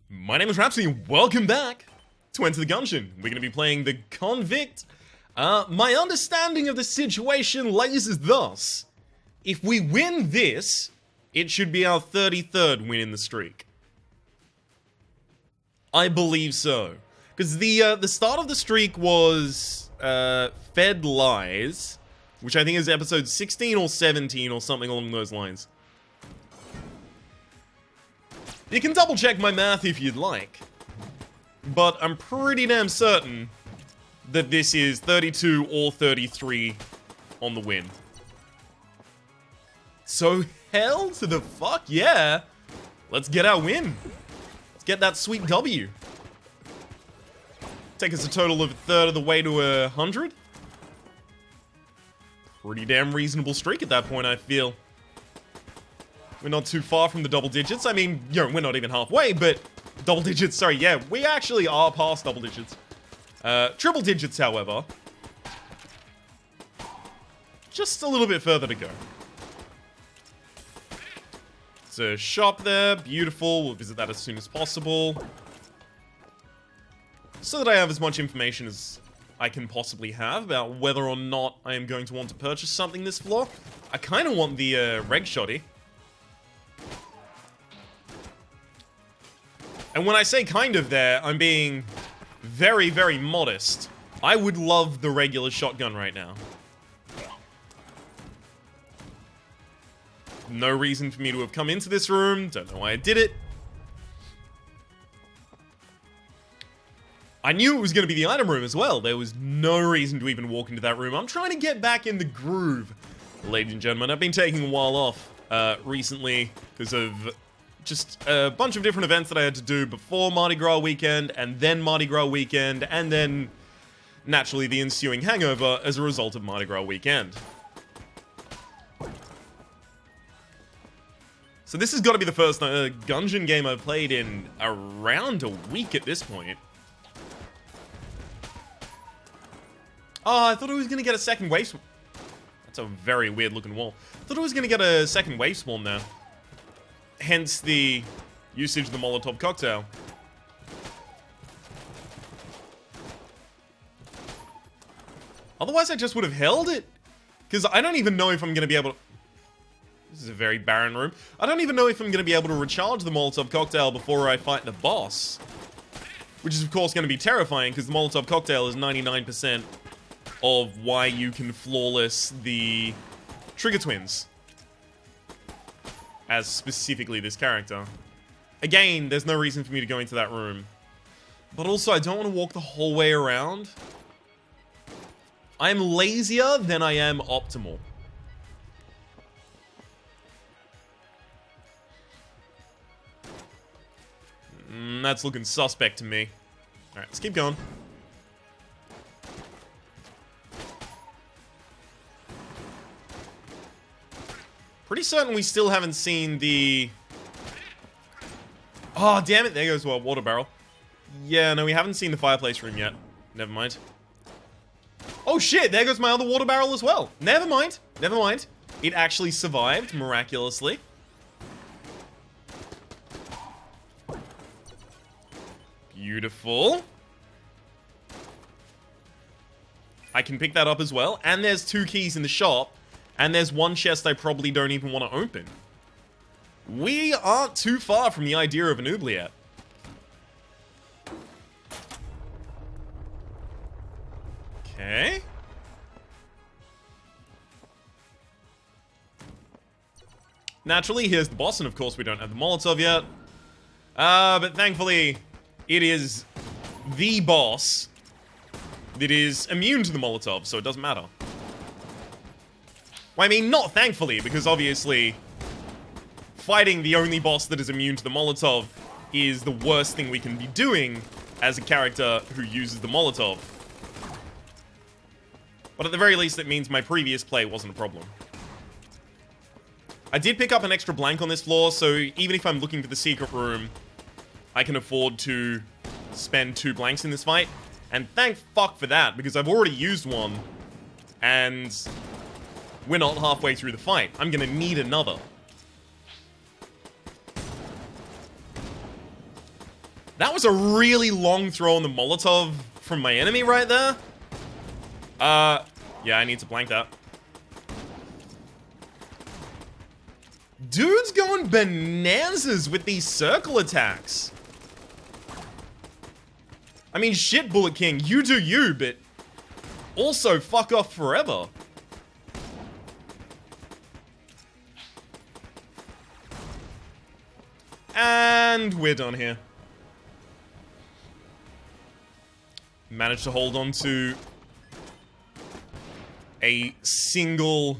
My name is Rhapsody, and welcome back to Enter the Gungeon. We're going to be playing the Convict. My understanding of the situation lays as thus. If we win this, it should be our 33rd win in the streak. I believe so. Because the start of the streak was Fed Lies, which I think is episode 16 or 17 or something along those lines. You can double check my math if you'd like, but I'm pretty damn certain that this is 32 or 33 on the win. So hell to the fuck yeah, let's get our win. Let's get that sweet W. Take us a total of a third of the way to 100. Pretty damn reasonable streak at that point, I feel. We're not too far from the double digits. I mean, we're not even halfway, but double digits, sorry, yeah, we actually are past double digits. Triple digits, however. Just a little bit further to go. It's a shop there, beautiful. We'll visit that as soon as possible. So that I have as much information as I can possibly have about whether or not I am going to want to purchase something this floor. I kind of want the reg shoddy. And when I say kind of there, I'm being very, very modest. I would love the regular shotgun right now. No reason for me to have come into this room. Don't know why I did it. I knew it was going to be the item room as well. There was no reason to even walk into that room. I'm trying to get back in the groove, ladies and gentlemen. I've been taking a while off recently because of just a bunch of different events that I had to do before Mardi Gras weekend, and then Mardi Gras weekend, and then, naturally, the ensuing hangover as a result of Mardi Gras weekend. So this has got to be the first Gungeon game I've played in around a week at this point. Oh, I thought I was going to get a second wave swarm. That's a very weird looking wall. I thought I was going to get a second wave swarm there. Hence the usage of the Molotov cocktail. Otherwise, I just would have held it. Because I don't even know if I'm going to be able to... This is a very barren room. I don't even know if I'm going to be able to recharge the Molotov cocktail before I fight the boss. Which is, of course, going to be terrifying, because the Molotov cocktail is 99% of why you can flawless the Trigger Twins. As specifically this character. Again, there's no reason for me to go into that room. But also, I don't want to walk the whole way around. I'm lazier than I am optimal. That's looking suspect to me. Alright, let's keep going. Pretty certain we still haven't seen the... Oh, damn it. There goes a water barrel. Yeah, no, we haven't seen the fireplace room yet. Never mind. Oh, shit. There goes my other water barrel as well. Never mind. Never mind. It actually survived, miraculously. Beautiful. I can pick that up as well. And there's 2 keys in the shop. And there's one chest I probably don't even want to open. We aren't too far from the idea of an oubliette. Okay. Naturally, here's the boss, and of course we don't have the Molotov yet. But thankfully, it is the boss that is immune to the Molotov, so it doesn't matter. Well, I mean, not thankfully, because obviously fighting the only boss that is immune to the Molotov is the worst thing we can be doing as a character who uses the Molotov. But at the very least, it means my previous play wasn't a problem. I did pick up an extra blank on this floor, so even if I'm looking for the secret room, I can afford to spend 2 blanks in this fight. And thank fuck for that, because I've already used one, and we're not halfway through the fight. I'm gonna need another. That was a really long throw on the Molotov from my enemy right there. Yeah, I need to blank that. Dude's going bananas with these circle attacks. I mean, shit, Bullet King, you do you, but also fuck off forever. And we're done here. Managed to hold on to a single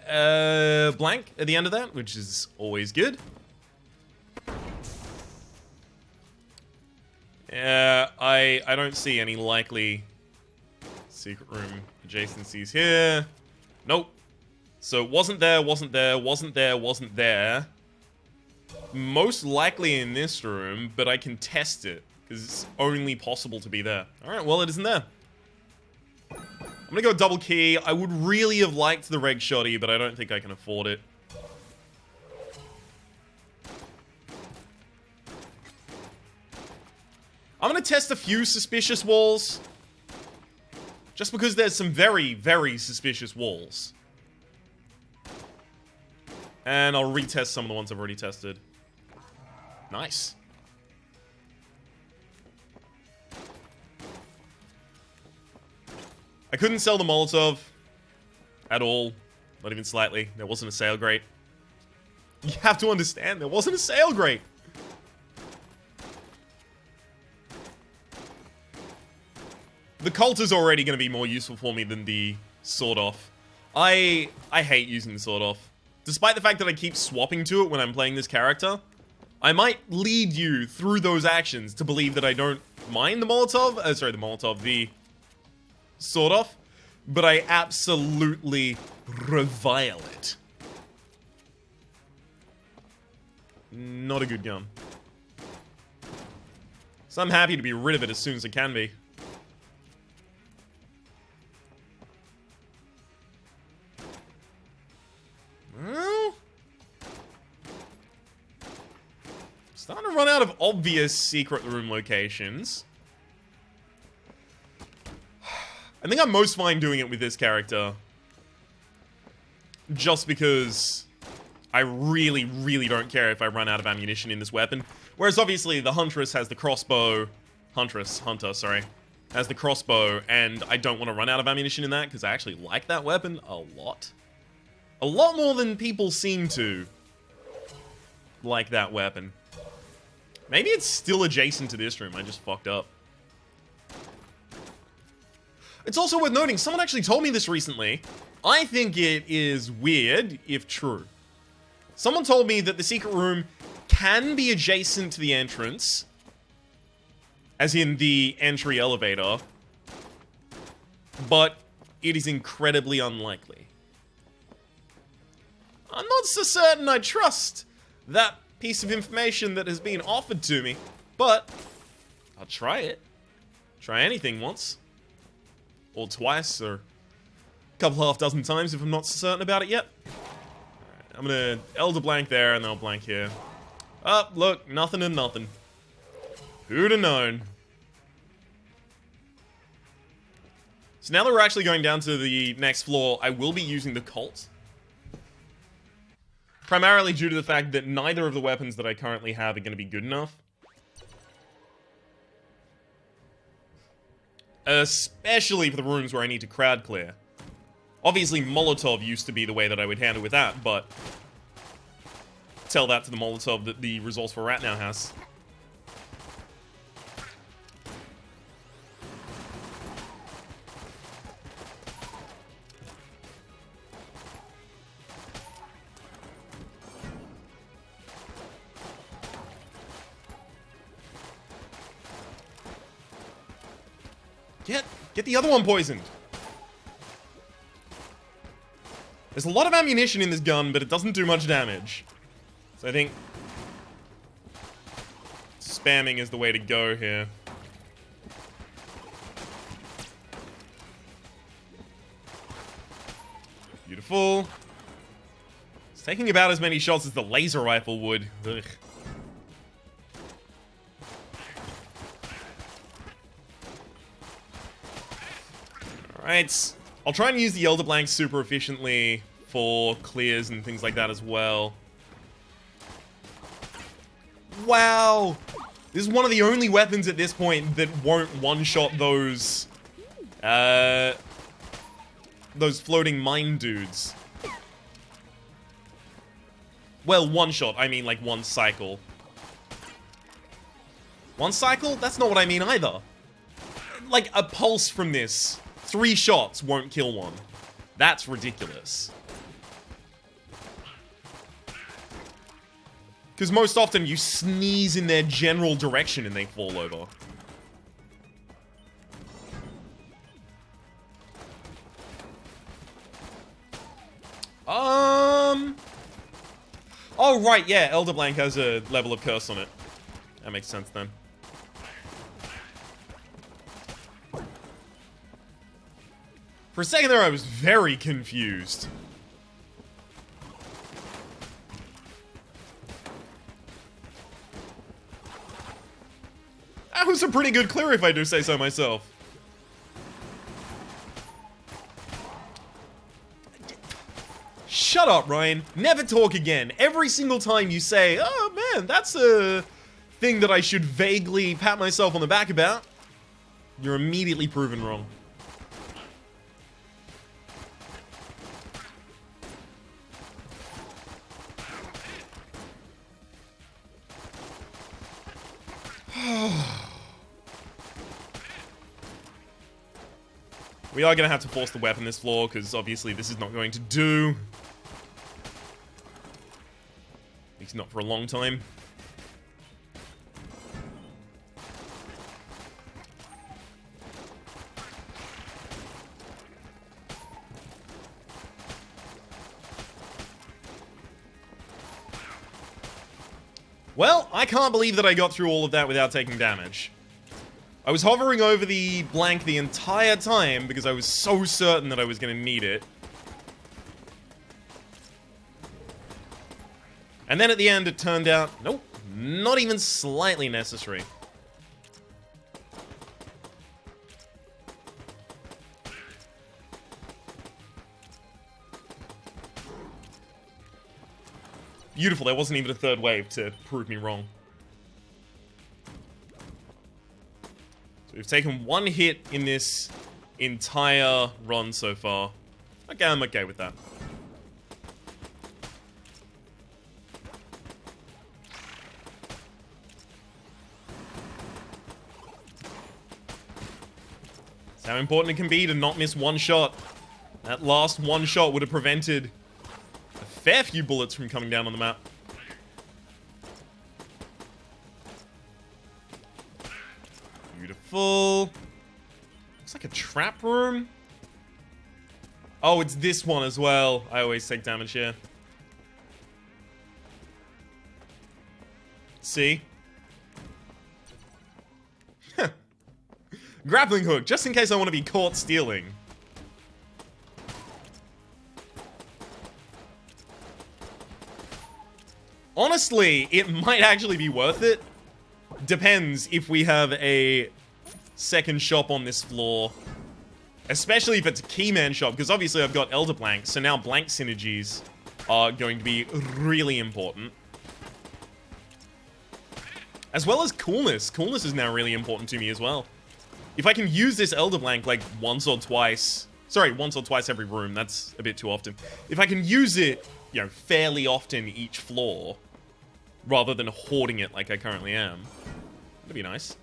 blank at the end of that, which is always good. I don't see any likely secret room adjacencies here. Nope. So wasn't there, wasn't there, wasn't there, wasn't there. Most likely in this room, but I can test it, because it's only possible to be there. Alright, well, it isn't there. I'm gonna go double key. I would really have liked the reg shotty, but I don't think I can afford it. I'm gonna test a few suspicious walls. Just because there's some very, very suspicious walls. And I'll retest some of the ones I've already tested. Nice. I couldn't sell the Molotov at all. Not even slightly. There wasn't a sale grate. You have to understand, there wasn't a sale grate. The Colt is already going to be more useful for me than the Sword-Off. I hate using the Sword-Off. Despite the fact that I keep swapping to it when I'm playing this character, I might lead you through those actions to believe that I don't mind the Molotov. The Sword-Off. But I absolutely revile it. Not a good gun. So I'm happy to be rid of it as soon as I can be. Well, starting to run out of obvious secret room locations. I think I'm most fine doing it with this character. Just because I really, really don't care if I run out of ammunition in this weapon. Whereas obviously the Hunter, has the crossbow. Hunter, sorry. Has the crossbow, and I don't want to run out of ammunition in that because I actually like that weapon a lot. A lot more than people seem to like that weapon. Maybe it's still adjacent to this room, I just fucked up. It's also worth noting, someone actually told me this recently. I think it is weird, if true. Someone told me that the secret room can be adjacent to the entrance, as in the entry elevator, but it is incredibly unlikely. I'm not so certain I trust that piece of information that has been offered to me, but I'll try it. Try anything once. Or twice, or a couple half dozen times if I'm not so certain about it yet. Alright, I'm gonna Elder blank there, and then I'll blank here. Oh, look, nothing and nothing. Who'd have known? So now that we're actually going down to the next floor, I will be using the Colt. Primarily due to the fact that neither of the weapons that I currently have are going to be good enough. Especially for the rooms where I need to crowd clear. Obviously, Molotov used to be the way that I would handle with that, but tell that to the Molotov that the resource for Rat now has. Get the other one poisoned. There's a lot of ammunition in this gun, but it doesn't do much damage. So I think spamming is the way to go here. Beautiful. It's taking about as many shots as the laser rifle would. Ugh. Alright. I'll try and use the Elder Blank super efficiently for clears and things like that as well. Wow! This is one of the only weapons at this point that won't one-shot those floating mine dudes. Well, one-shot, I mean like one cycle. One cycle? That's not what I mean either. Like, a pulse from this. 3 shots won't kill one. That's ridiculous. Because most often you sneeze in their general direction and they fall over. Oh, right, yeah, Elder Blank has a level of curse on it. That makes sense then. For a second there, I was very confused. That was a pretty good clear, if I do say so myself. Shut up, Ryan. Never talk again. Every single time you say, oh man, that's a thing that I should vaguely pat myself on the back about, you're immediately proven wrong. We are going to have to force the weapon this floor, because obviously this is not going to do. At least not for a long time. Well, I can't believe that I got through all of that without taking damage. I was hovering over the blank the entire time because I was so certain that I was going to need it. And then at the end it turned out, nope, not even slightly necessary. Beautiful, there wasn't even a third wave to prove me wrong. We've taken 1 hit in this entire run so far. Okay, I'm okay with that. It's how important it can be to not miss 1 shot. That last 1 shot would have prevented a fair few bullets from coming down on the map. Beautiful. Looks like a trap room. Oh, it's this one as well. I always take damage here. See? Grappling hook, just in case I want to be caught stealing. Honestly, it might actually be worth it. Depends if we have a second shop on this floor. Especially if it's a keyman shop, because obviously I've got Elder Blank, so now blank synergies are going to be really important. As well as coolness. Coolness is now really important to me as well. If I can use this Elder Blank like once or twice... Sorry, once or twice every room, that's a bit too often. If I can use it, you know, fairly often each floor, rather than hoarding it like I currently am, that'd be nice.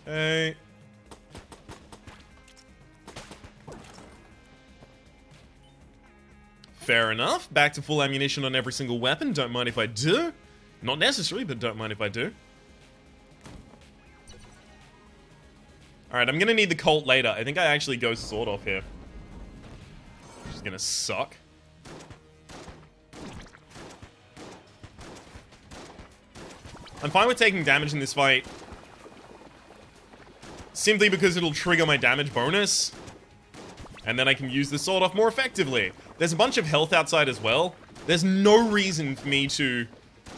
Okay. Fair enough. Back to full ammunition on every single weapon. Don't mind if I do. Not necessary, but don't mind if I do. Alright, I'm gonna need the Colt later. I think I actually go sword off here. Which is gonna suck. I'm fine with taking damage in this fight. Simply because it'll trigger my damage bonus. And then I can use the sword off more effectively. There's a bunch of health outside as well. There's no reason for me to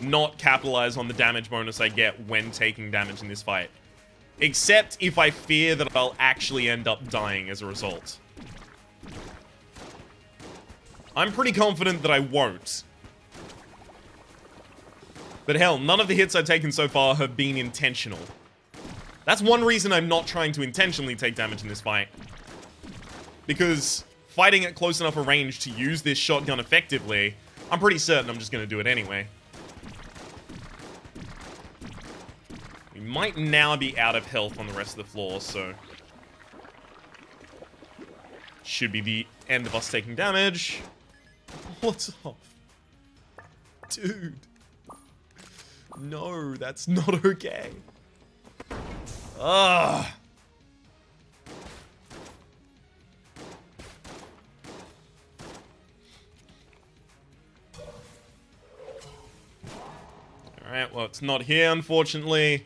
not capitalize on the damage bonus I get when taking damage in this fight. Except if I fear that I'll actually end up dying as a result. I'm pretty confident that I won't. But hell, none of the hits I've taken so far have been intentional. That's one reason I'm not trying to intentionally take damage in this fight. Because fighting at close enough a range to use this shotgun effectively, I'm pretty certain I'm just going to do it anyway. We might now be out of health on the rest of the floor, so... should be the end of us taking damage. What's up? Dude. No, that's not okay. Ugh. Alright, well, it's not here, unfortunately.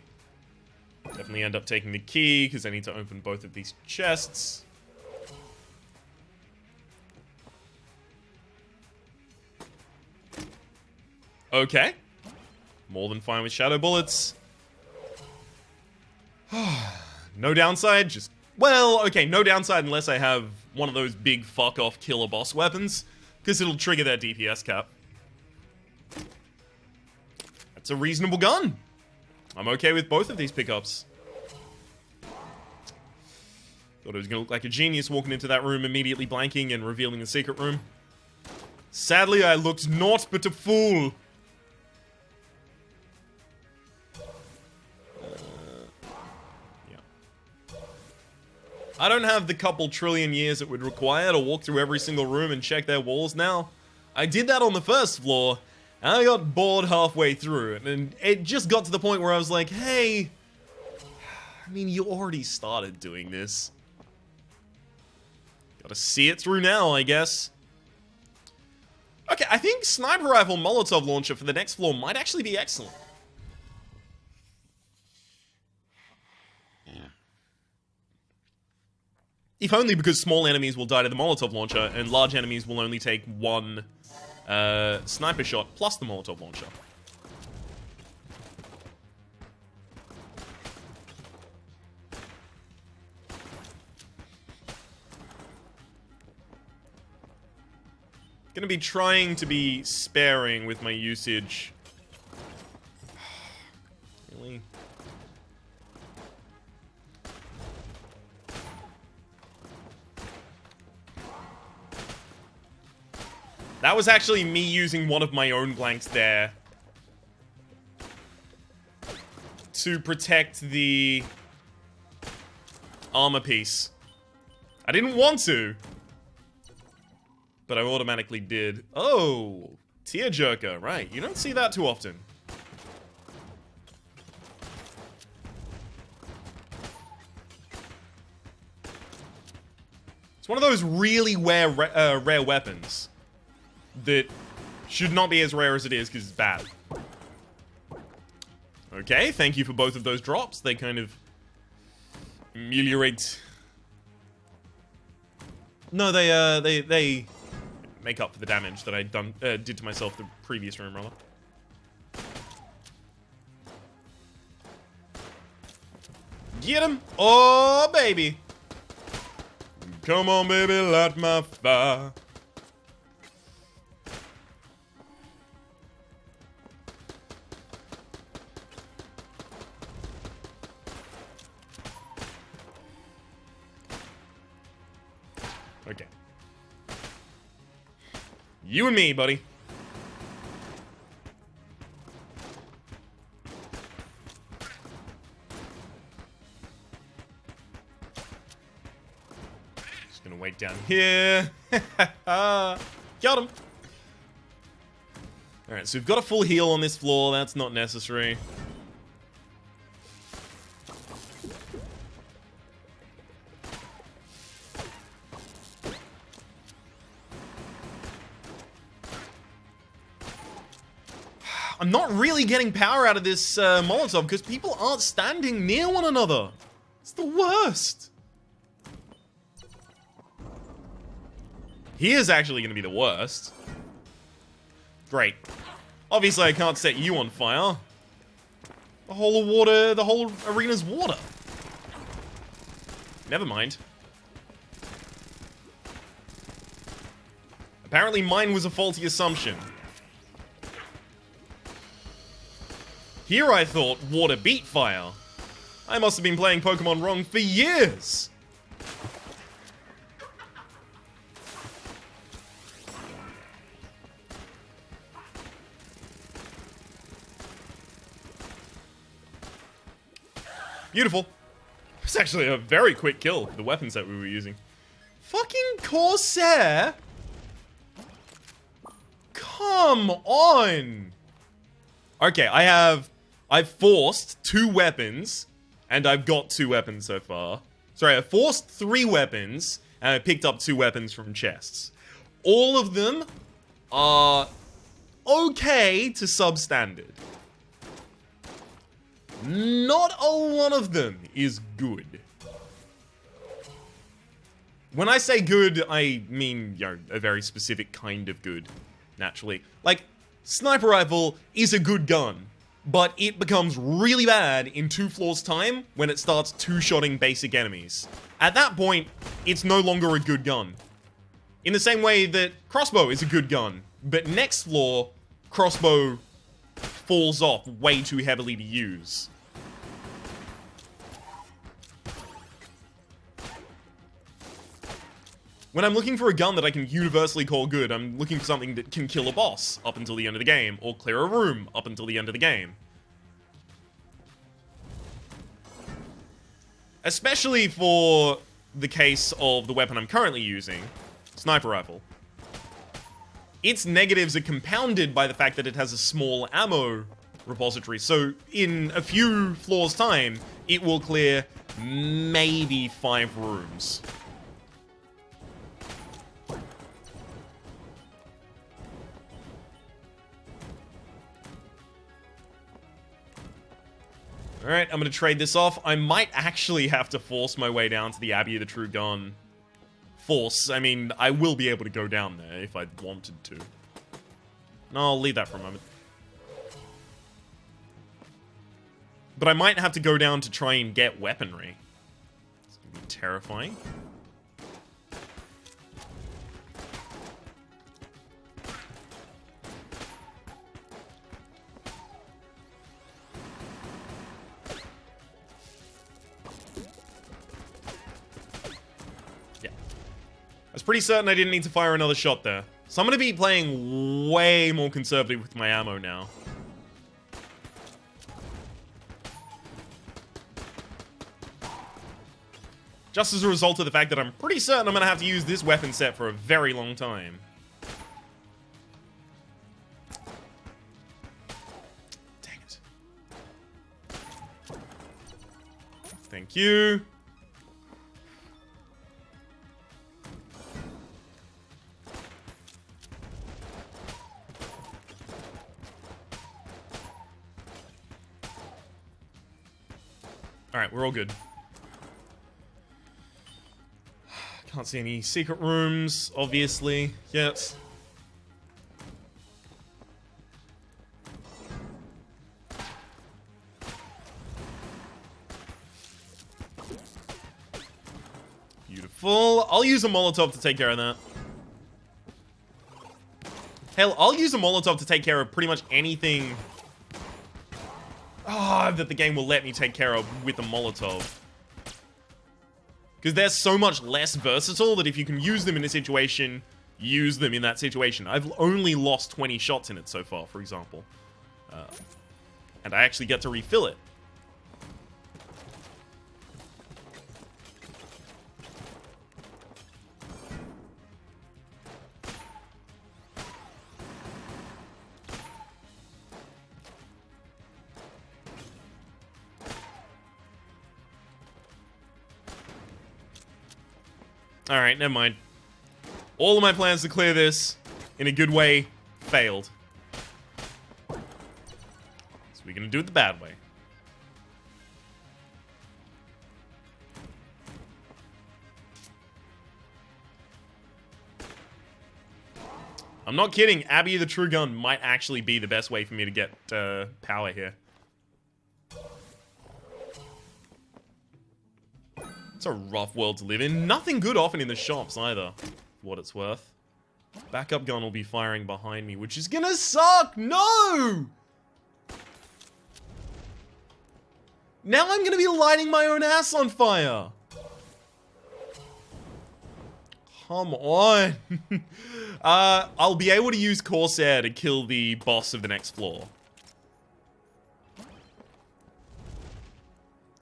Definitely end up taking the key, because I need to open both of these chests. Okay. More than fine with shadow bullets. No downside, just... well, okay, no downside unless I have one of those big fuck-off killer boss weapons, because it'll trigger their DPS cap. That's a reasonable gun. I'm okay with both of these pickups. Thought I was gonna look like a genius walking into that room, immediately blanking and revealing the secret room. Sadly, I looked naught but a fool. I don't have the couple trillion years it would require to walk through every single room and check their walls now. I did that on the first floor, and I got bored halfway through, and it just got to the point where I was like, hey, I mean, you already started doing this. Gotta see it through now, I guess. Okay, I think Sniper Rifle Molotov Launcher for the next floor might actually be excellent. If only because small enemies will die to the Molotov Launcher, and large enemies will only take one sniper shot plus the Molotov Launcher. Gonna be trying to be sparing with my usage. Really? That was actually me using one of my own blanks there to protect the armor piece. I didn't want to, but I automatically did. Oh, tearjerker, right. You don't see that too often. It's one of those really rare weapons that should not be as rare as it is because it's bad. Okay, thank you for both of those drops. They kind of ameliorate. No, they make up for the damage that I did to myself the previous room, rather. Get him! Oh, baby! Come on, baby, light my fire. Okay. You and me, buddy. Just gonna wait down here. Got him. Alright, so we've got a full heal on this floor. That's not necessary. I'm not really getting power out of this Molotov because people aren't standing near one another. It's the worst. Here's actually going to be the worst. Great. Obviously, I can't set you on fire. The whole arena's water. Never mind. Apparently mine was a faulty assumption. Here I thought water beat fire. I must have been playing Pokemon wrong for years. Beautiful. It's actually a very quick kill for the weapons that we were using. Fucking Corsair! Come on! Okay, I've forced 2 weapons, and I've got 2 weapons so far. Sorry, I forced 3 weapons, and I picked up 2 weapons from chests. All of them are okay to substandard. Not a lot of them is good. When I say good, I mean, you know, a very specific kind of good, naturally. Like, sniper rifle is a good gun, but it becomes really bad in 2 floors' time when it starts 2-shotting basic enemies. At that point, it's no longer a good gun. In the same way that crossbow is a good gun, but next floor, crossbow falls off way too heavily to use. When I'm looking for a gun that I can universally call good, I'm looking for something that can kill a boss up until the end of the game, or clear a room up until the end of the game. Especially for the case of the weapon I'm currently using, sniper rifle. Its negatives are compounded by the fact that it has a small ammo repository, so in a few floors' time, it will clear maybe 5 rooms. Alright, I'm gonna trade this off. I might actually have to force my way down to the Abbey of the True Gun. Force, I mean, I will be able to go down there if I wanted to. No, I'll leave that for a moment. But I might have to go down to try and get weaponry. It's gonna be terrifying. I was pretty certain I didn't need to fire another shot there. So I'm going to be playing way more conservative with my ammo now. Just as a result of the fact that I'm pretty certain I'm going to have to use this weapon set for a very long time. Dang it. Thank you. Alright, we're all good. Can't see any secret rooms, obviously, yet. Beautiful. I'll use a Molotov to take care of that. Hell, I'll use a Molotov to take care of pretty much anything that the game will let me take care of with a Molotov. Because they're so much less versatile that if you can use them in a situation, use them in that situation. I've only lost 20 shots in it so far, for example. And I actually get to refill it. Alright, never mind. All of my plans to clear this in a good way failed. So we're gonna do it the bad way. I'm not kidding. Abby the True Gun might actually be the best way for me to get power here. It's a rough world to live in. Nothing good often in the shops either, for what it's worth. Backup gun will be firing behind me, which is gonna suck! No! Now I'm gonna be lighting my own ass on fire! Come on! I'll be able to use Corsair to kill the boss of the next floor.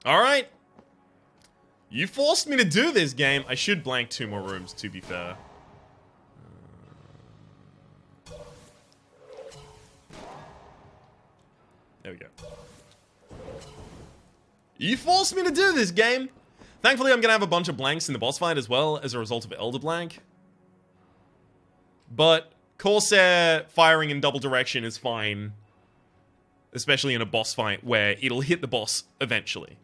Alright. You forced me to do this, game. I should blank 2 more rooms, to be fair. There we go. You forced me to do this, game! Thankfully, I'm gonna have a bunch of blanks in the boss fight as well, as a result of Elder Blank. But Corsair firing in double direction is fine. Especially in a boss fight where it'll hit the boss eventually.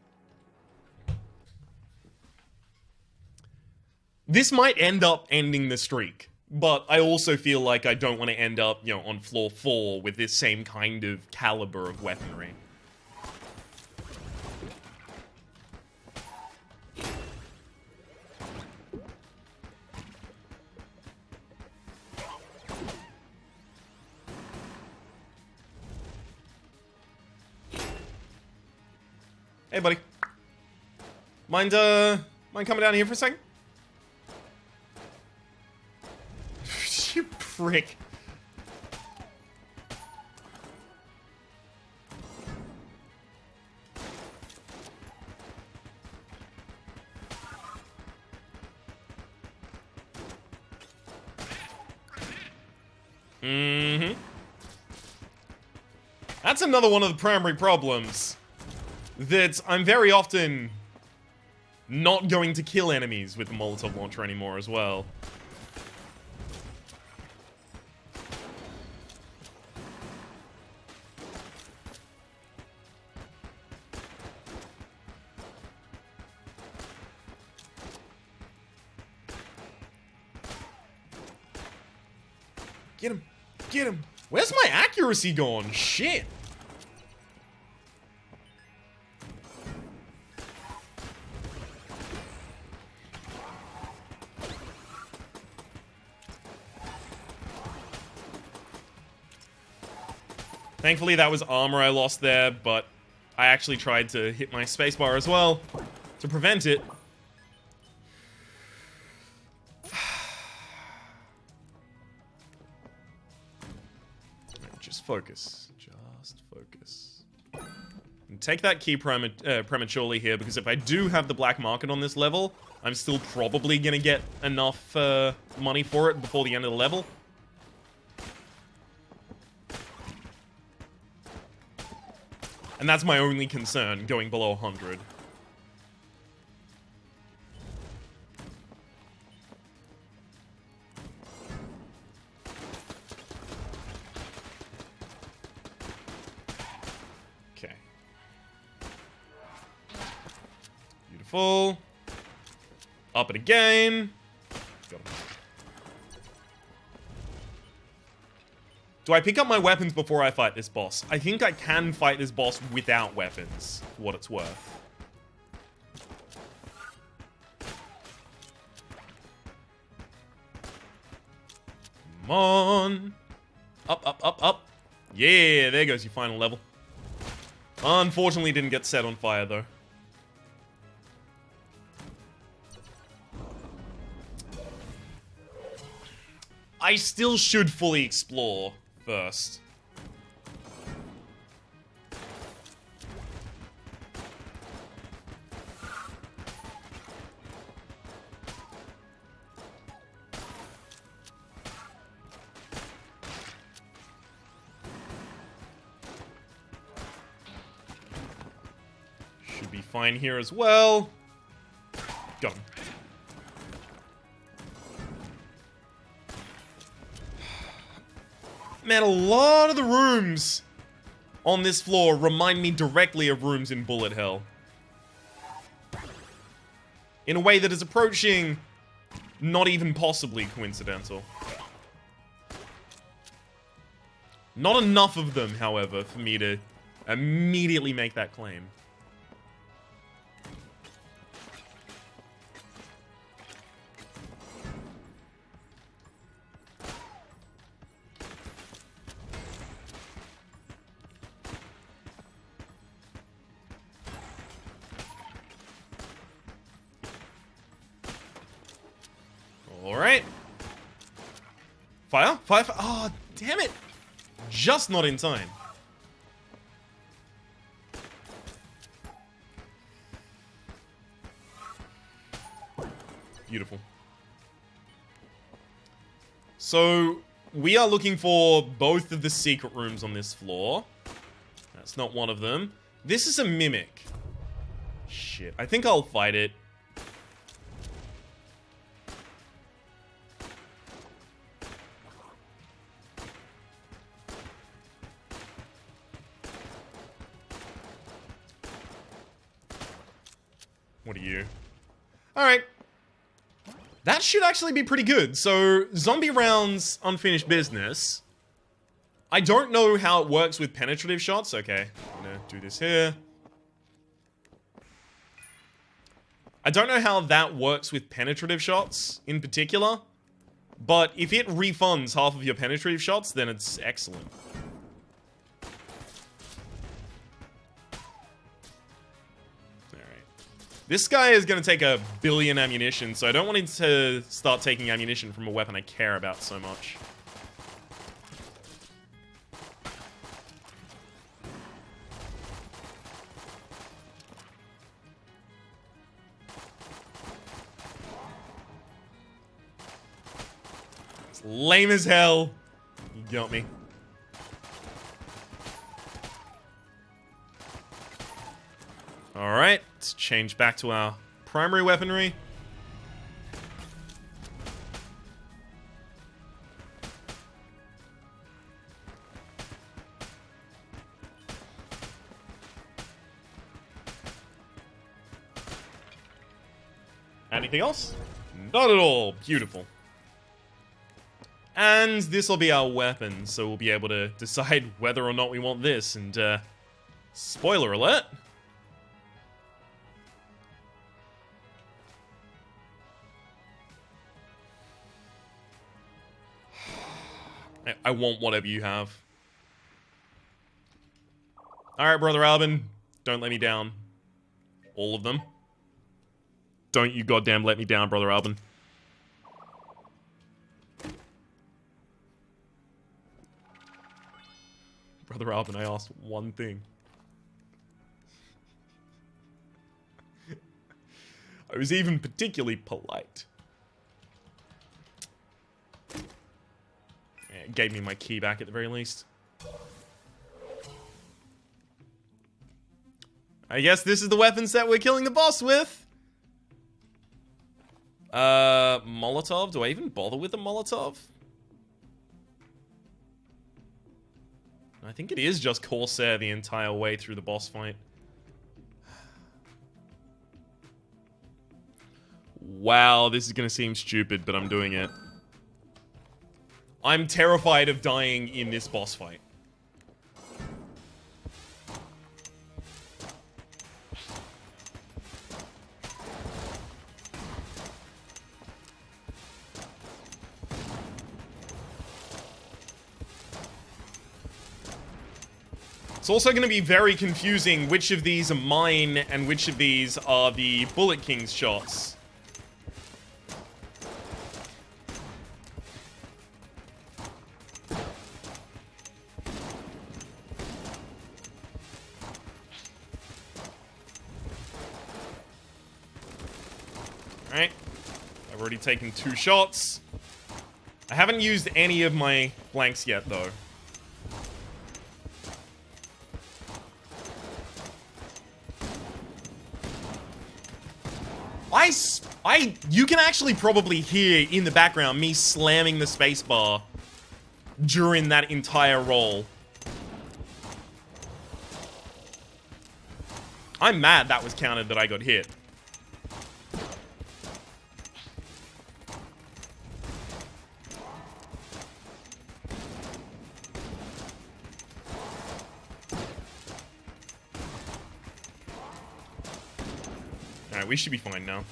This might end up ending the streak, but I also feel like I don't want to end up, you know, on floor 4 with this same kind of caliber of weaponry. Hey, buddy. Mind coming down here for a second? You prick. Mm-hmm. That's another one of the primary problems. That I'm very often not going to kill enemies with the Molotov launcher anymore as well. Get him! Get him! Where's my accuracy gone? Shit! Thankfully, that was armor I lost there, but I actually tried to hit my spacebar as well to prevent it. Just focus. Just focus. And take that key prematurely here, because if I do have the black market on this level, I'm still probably going to get enough money for it before the end of the level. And that's my only concern, going below 100. Okay. Beautiful. Up it again. Got him. Do I pick up my weapons before I fight this boss? I think I can fight this boss without weapons, for what it's worth. Come on. Up, up, up, up. Yeah, there goes your final level. Unfortunately, didn't get set on fire, though. I still should fully explore first. Should be fine here as well. Got him. Man, a lot of the rooms on this floor remind me directly of rooms in Bullet Hell. In a way that is approaching not even possibly coincidental. Not enough of them, however, for me to immediately make that claim. Alright. Fire? Fire, fire. Oh, damn it. Just not in time. Beautiful. So, we are looking for both of the secret rooms on this floor. That's not one of them. This is a mimic. Shit. I think I'll fight it. What are you? Alright. That should actually be pretty good. So, zombie rounds, unfinished business. I don't know how it works with penetrative shots. Okay, I'm gonna do this here. I don't know how that works with penetrative shots in particular. But if it refunds half of your penetrative shots, then it's excellent. This guy is going to take 1 billion ammunition, so I don't want him to start taking ammunition from a weapon I care about so much. It's lame as hell. You got me. Alright, let's change back to our primary weaponry. Anything else? Not at all. Beautiful. And this will be our weapon, so we'll be able to decide whether or not we want this. And, spoiler alert. I want whatever you have. Alright, Brother Albin. Don't let me down. All of them. Don't you goddamn let me down, Brother Albin. Brother Albin, I asked one thing. I was even particularly polite. It gave me my key back at the very least. I guess this is the weapon set we're killing the boss with. Molotov? Do I even bother with a Molotov? I think it is just Corsair the entire way through the boss fight. Wow, this is gonna seem stupid, but I'm doing it. I'm terrified of dying in this boss fight. It's also going to be very confusing which of these are mine and which of these are the Bullet King's shots. Alright. I've already taken 2 shots. I haven't used any of my blanks yet, though. You can actually probably hear in the background me slamming the spacebar during that entire roll. I'm mad that was counted that I got hit. we should be fine now.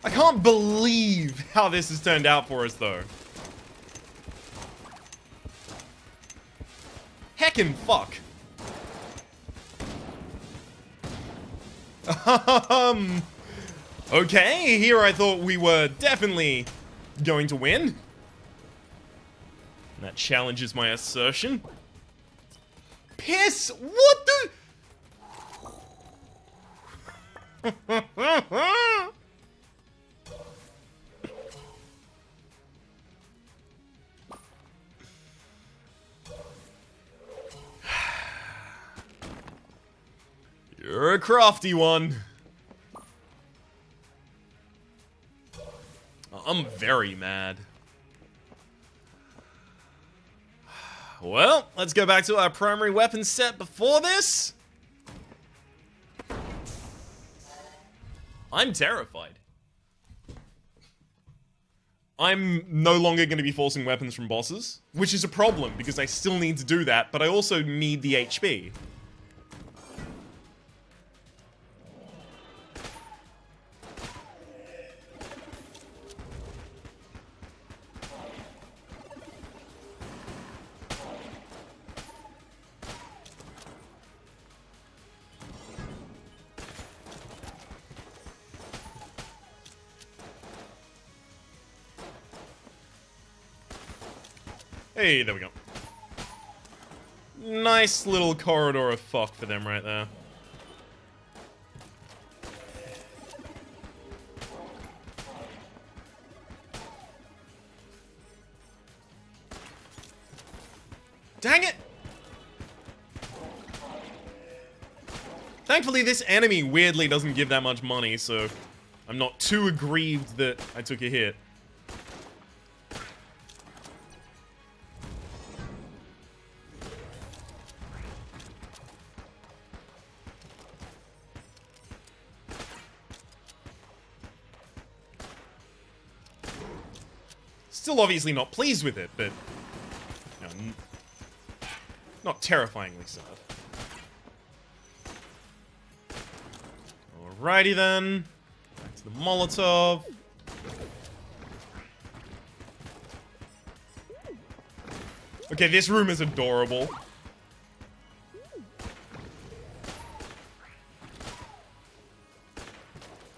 I can't believe how this has turned out for us, though. Heckin' fuck. Okay, here I thought we were definitely going to win. That challenges my assertion. Piss! What the? You're a crafty one. I'm very mad. Well, let's go back to our primary weapon set before this. I'm terrified. I'm no longer going to be forcing weapons from bosses, which is a problem because I still need to do that, but I also need the HP. Hey, there we go. Nice little corridor of fuck for them right there. Dang it! Thankfully, this enemy weirdly doesn't give that much money, so I'm not too aggrieved that I took a hit. Still obviously not pleased with it, but you know, not terrifyingly sad. Alrighty then. Back to the Molotov. Okay, this room is adorable.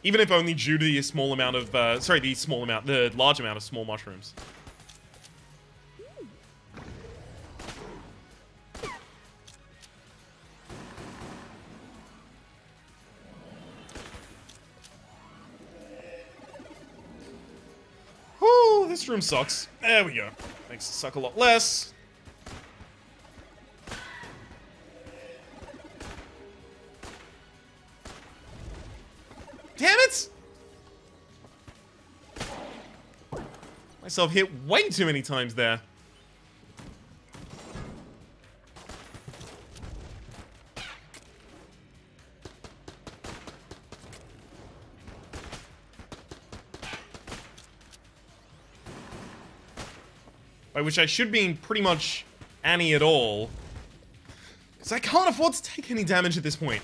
Even if only due to the small amount of, the large amount of small mushrooms. Whew, this room sucks. There we go. Makes it suck a lot less. Damn it! Myself hit way too many times there. By which I should be pretty much Annie at all. Because I can't afford to take any damage at this point.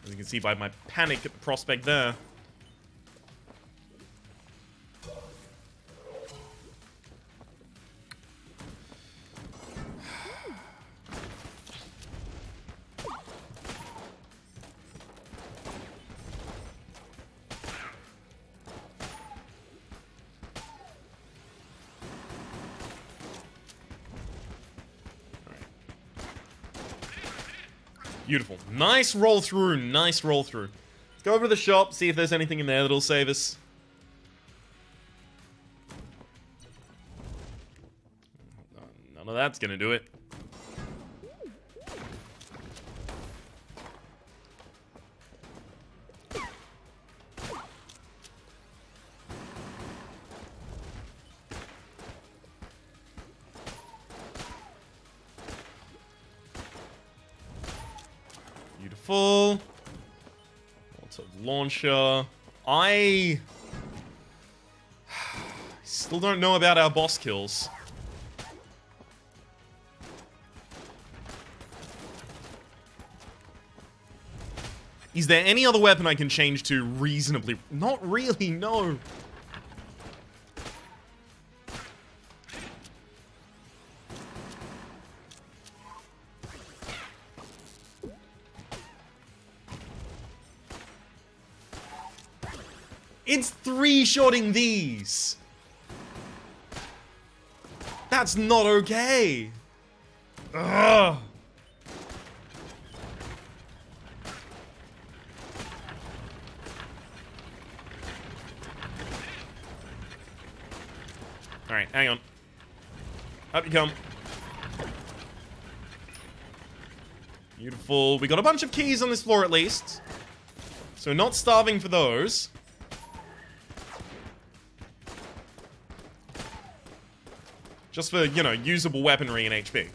As you can see by my panic at the prospect there. Beautiful. Nice roll through. Nice roll through. Let's go over to the shop, see if there's anything in there that'll save us. None of that's gonna do it. Beautiful. Lots of launcher. I still don't know about our boss kills. Is there any other weapon I can change to reasonably? Not really, no. It's 3-shotting these. That's not okay. Ugh. Alright, hang on. Up you come. Beautiful. We got a bunch of keys on this floor at least. So not starving for those. Just for, you know, usable weaponry and HP.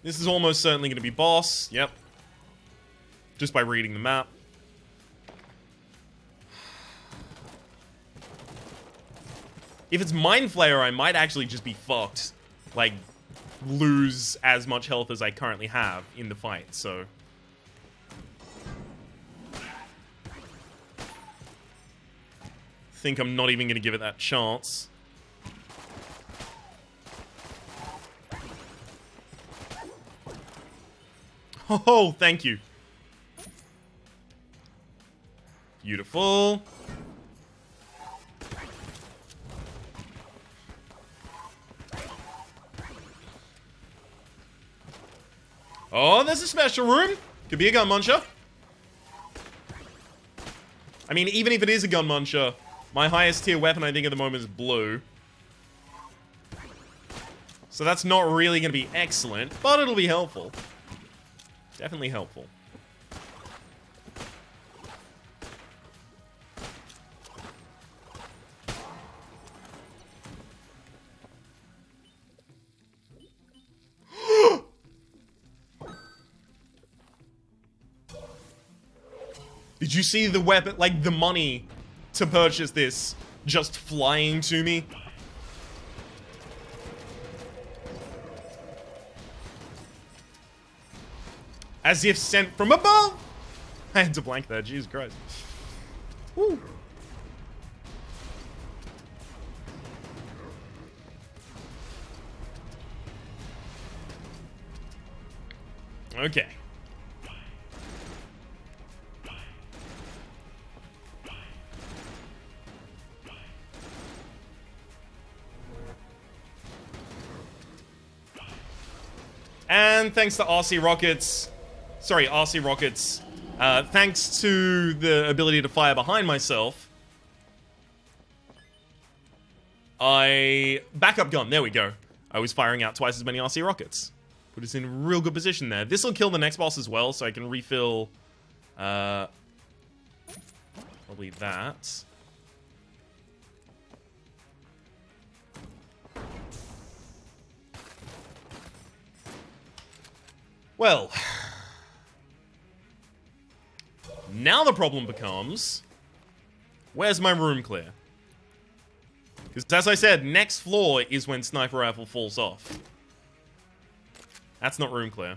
This is almost certainly going to be boss. Yep. Just by reading the map. If it's Mind Flayer, I might actually just be fucked. Like, lose as much health as I currently have in the fight, so... think I'm not even going to give it that chance. Oh, thank you. Beautiful. Oh, there's a special room. Could be a gun muncher. I mean, even if it is a gun muncher, my highest tier weapon, I think, at the moment is blue. So that's not really going to be excellent, but it'll be helpful. Definitely helpful. Did you see the weapon, like the money to purchase this just flying to me? As if sent from above! I had to blank that, Jesus Christ. Woo. Okay. And thanks to RC Rockets... Sorry, RC Rockets. Thanks to the ability to fire behind myself, backup gun, there we go. I was firing out twice as many RC Rockets. Put us in a real good position there. This will kill the next boss as well, so I can refill... probably that. Well... now the problem becomes, where's my room clear? Because as I said, next floor is when Sniper Rifle falls off. That's not room clear.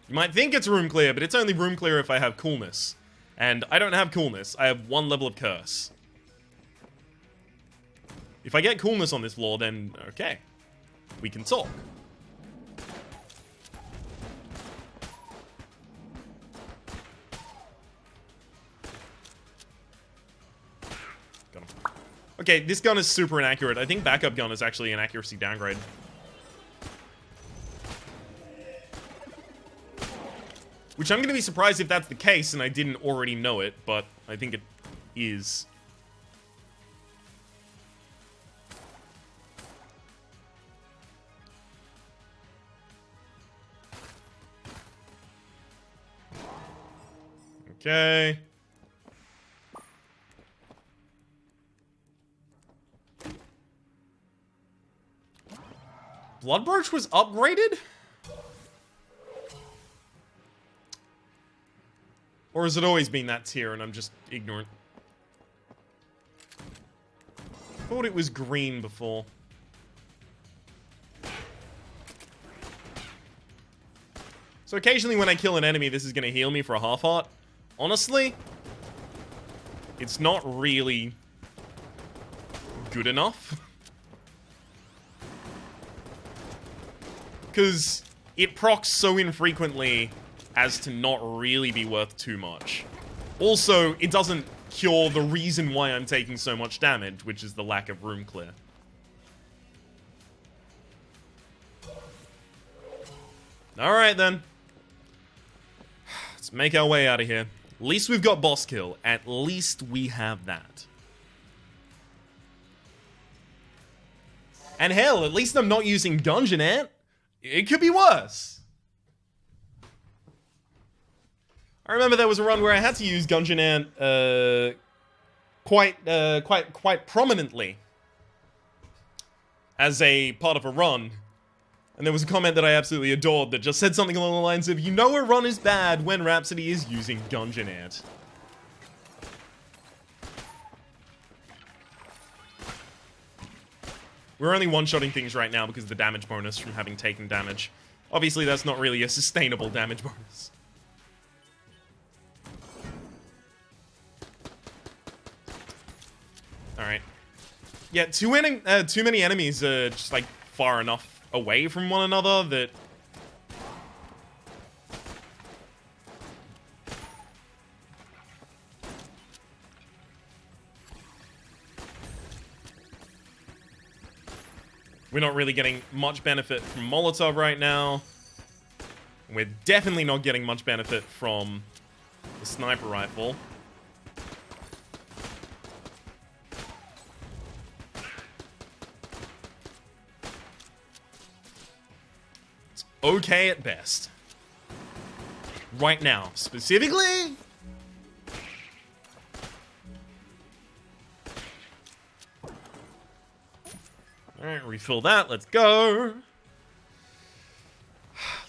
You might think it's room clear, but it's only room clear if I have coolness. And I don't have coolness. I have 1 level of curse. If I get coolness on this floor, then okay. We can talk. Okay, this gun is super inaccurate. I think backup gun is actually an accuracy downgrade. Which I'm going to be surprised if that's the case and I didn't already know it, but I think it is. Okay. Blood Brooch was upgraded? Or has it always been that tier and I'm just ignorant? Thought it was green before. So occasionally when I kill an enemy, this is going to heal me for a half heart. Honestly, it's not really good enough. Because it procs so infrequently as to not really be worth too much. Also, it doesn't cure the reason why I'm taking so much damage, which is the lack of room clear. Alright then. Let's make our way out of here. At least we've got boss kill. At least we have that. And hell, at least I'm not using Gungeon Ant. It could be worse. I remember there was a run where I had to use Gungeon Ant quite prominently as a part of a run. And there was a comment that I absolutely adored that just said something along the lines of, you know a run is bad when Rhapsody is using Gungeon Ant. We're only one-shotting things right now because of the damage bonus from having taken damage. Obviously, that's not really a sustainable damage bonus. Alright. Yeah, too many enemies are just, like, far enough away from one another that... we're not really getting much benefit from Molotov right now. We're definitely not getting much benefit from the sniper rifle. It's okay at best. Right now, specifically... Alright, refill that. Let's go.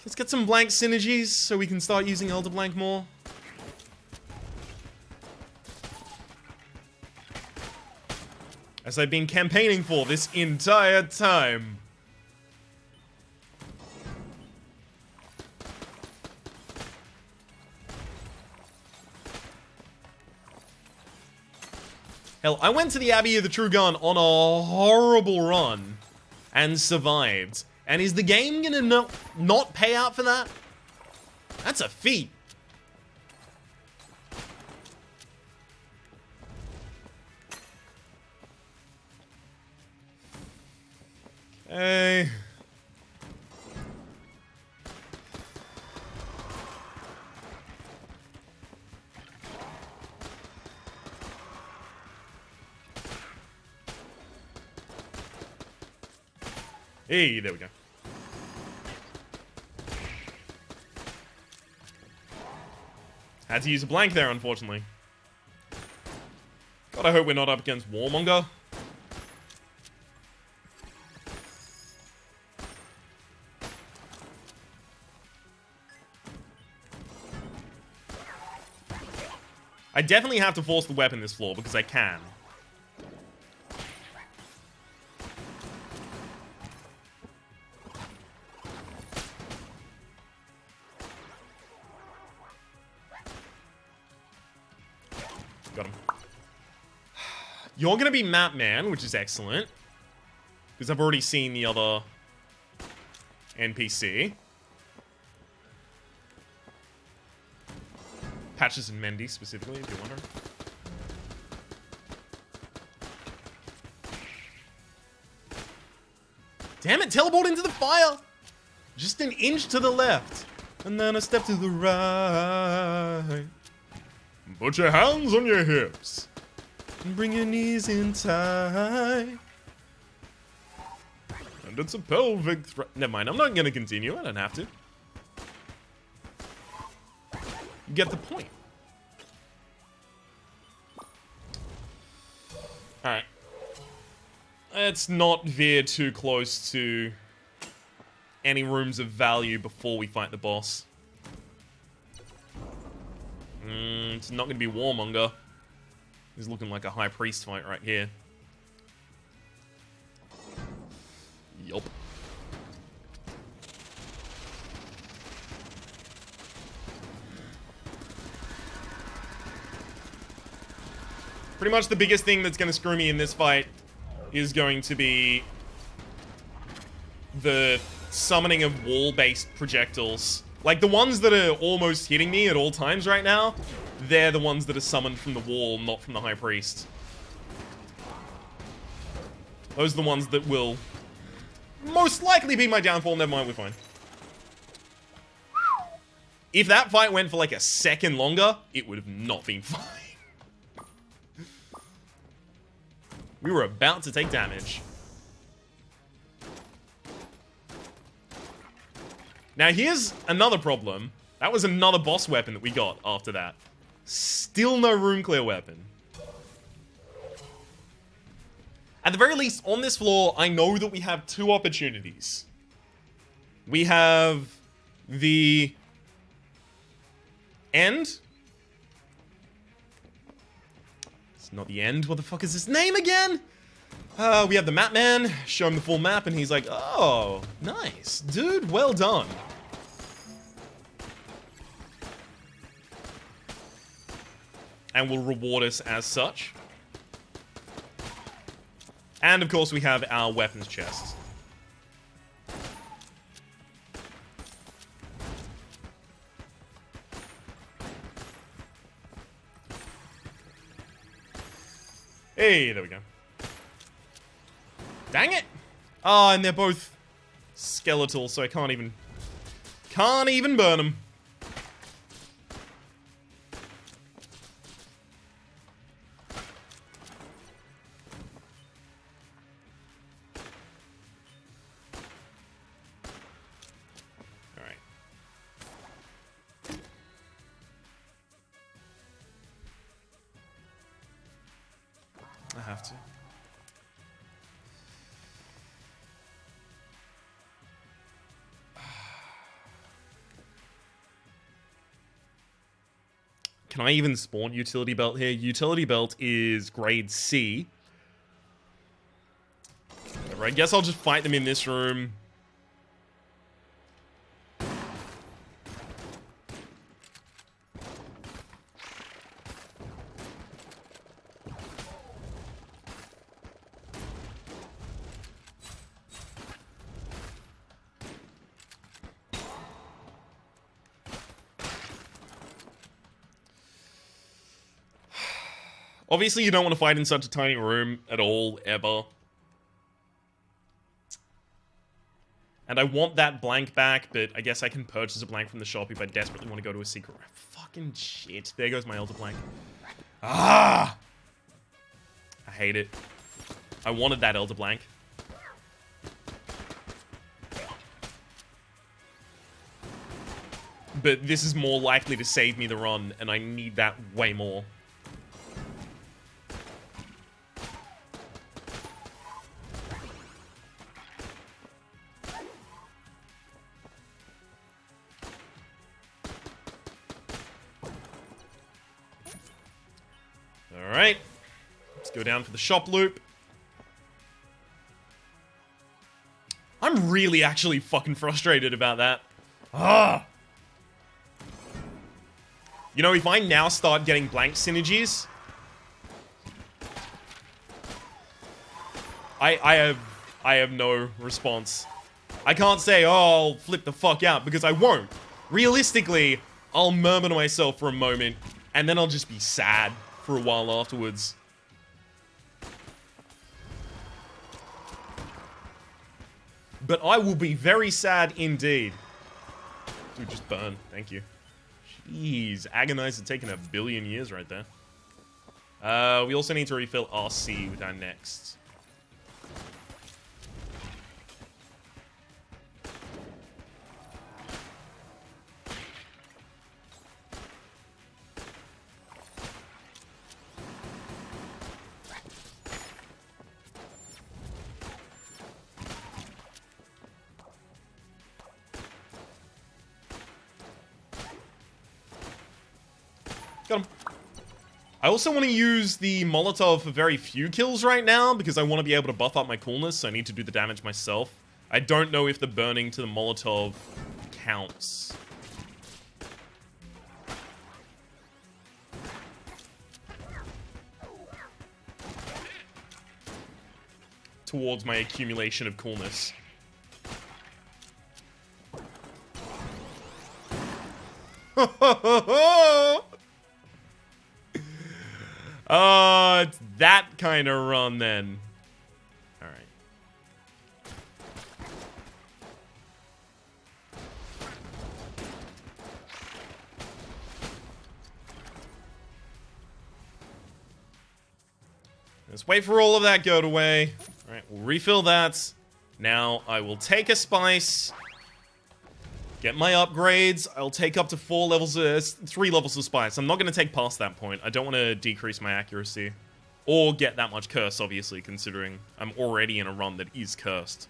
Let's get some blank synergies so we can start using Elder Blank more. As I've been campaigning for this entire time. Hell, I went to the Abbey of the True Gun on a horrible run and survived. And is the game gonna not pay out for that? That's a feat. Okay. Hey, there we go. Had to use a blank there, unfortunately. God, I hope we're not up against Warmonger. I definitely have to force the weapon this floor because I can. Got him. You're gonna be Map Man, which is excellent. Because I've already seen the other NPC. Patches and Mendy, specifically, if you're wondering. Damn it, teleport into the fire! Just an inch to the left. And then a step to the right. Put your hands on your hips. And bring your knees in tight. And it's a pelvic thrust. Never mind, I'm not gonna continue. I don't have to. You get the point. Alright. Let's not veer too close to any rooms of value before we fight the boss. It's not going to be Warmonger. He's looking like a High Priest fight right here. Yup. Pretty much the biggest thing that's going to screw me in this fight is going to be the summoning of wall-based projectiles. Like, the ones that are almost hitting me at all times right now, they're the ones that are summoned from the wall, not from the High Priest. Those are the ones that will most likely be my downfall. Never mind, we're fine. If that fight went for like a second longer, it would have not been fine. We were about to take damage. Now here's another problem. That was another boss weapon that we got after that. Still no room clear weapon. At the very least, on this floor, I know that we have two opportunities. We have the end. It's not the end. What the fuck is his name again? We have the map man. Show him the full map, and he's like, oh, nice. Dude, well done. And will reward us as such. And, of course, we have our weapons chest. Hey, there we go. Dang it! Oh, and they're both skeletal, so I can't even burn them. Alright. I have to. Can I even spawn utility belt here? Utility belt is grade C. Whatever, I guess I'll just fight them in this room. Obviously, you don't want to fight in such a tiny room at all, ever. And I want that blank back, but I guess I can purchase a blank from the shop if I desperately want to go to a secret room. Fucking shit. There goes my Elder Blank. Ah! I hate it. I wanted that Elder Blank. But this is more likely to save me the run, and I need that way more. Alright, let's go down for the shop loop. I'm really actually fucking frustrated about that. Ah! You know, if I now start getting blank synergies, I have no response. I can't say, oh, I'll flip the fuck out, because I won't. Realistically, I'll murmur to myself for a moment, and then I'll just be sad for a while afterwards. But I will be very sad indeed. Dude, just burn. Thank you. Jeez, Agonize had taken 1 billion years right there. We also need to refill RC with our next. Got him. I also want to use the Molotov for very few kills right now because I want to be able to buff up my coolness, so I need to do the damage myself. I don't know if the burning to the Molotov counts. Towards my accumulation of coolness. Oh, it's that kind of run then. Alright. Let's wait for all of that go away. Alright, we'll refill that. Now I will take a spice. Get my upgrades. I'll take up to 3 levels of spice. I'm not going to take past that point. I don't want to decrease my accuracy. Or get that much curse, obviously, considering I'm already in a run that is cursed.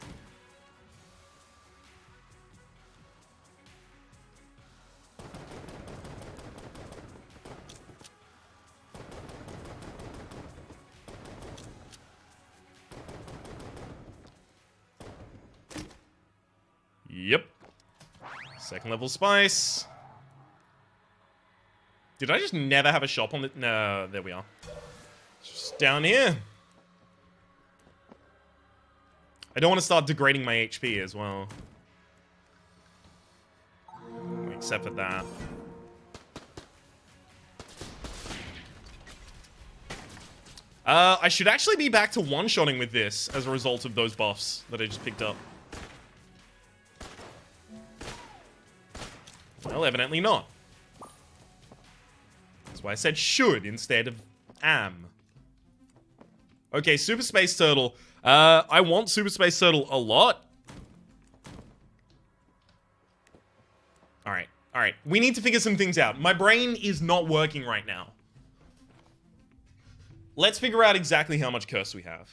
Yep. Second level spice. Did I just never have a shop on the... No, there we are. Just down here. I don't want to start degrading my HP as well. Except for that. I should actually be back to one-shotting with this as a result of those buffs that I just picked up. Well, evidently not. That's why I said should instead of am. Okay, Super Space Turtle. I want Super Space Turtle a lot. Alright, alright. We need to figure some things out. My brain is not working right now. Let's figure out exactly how much curse we have.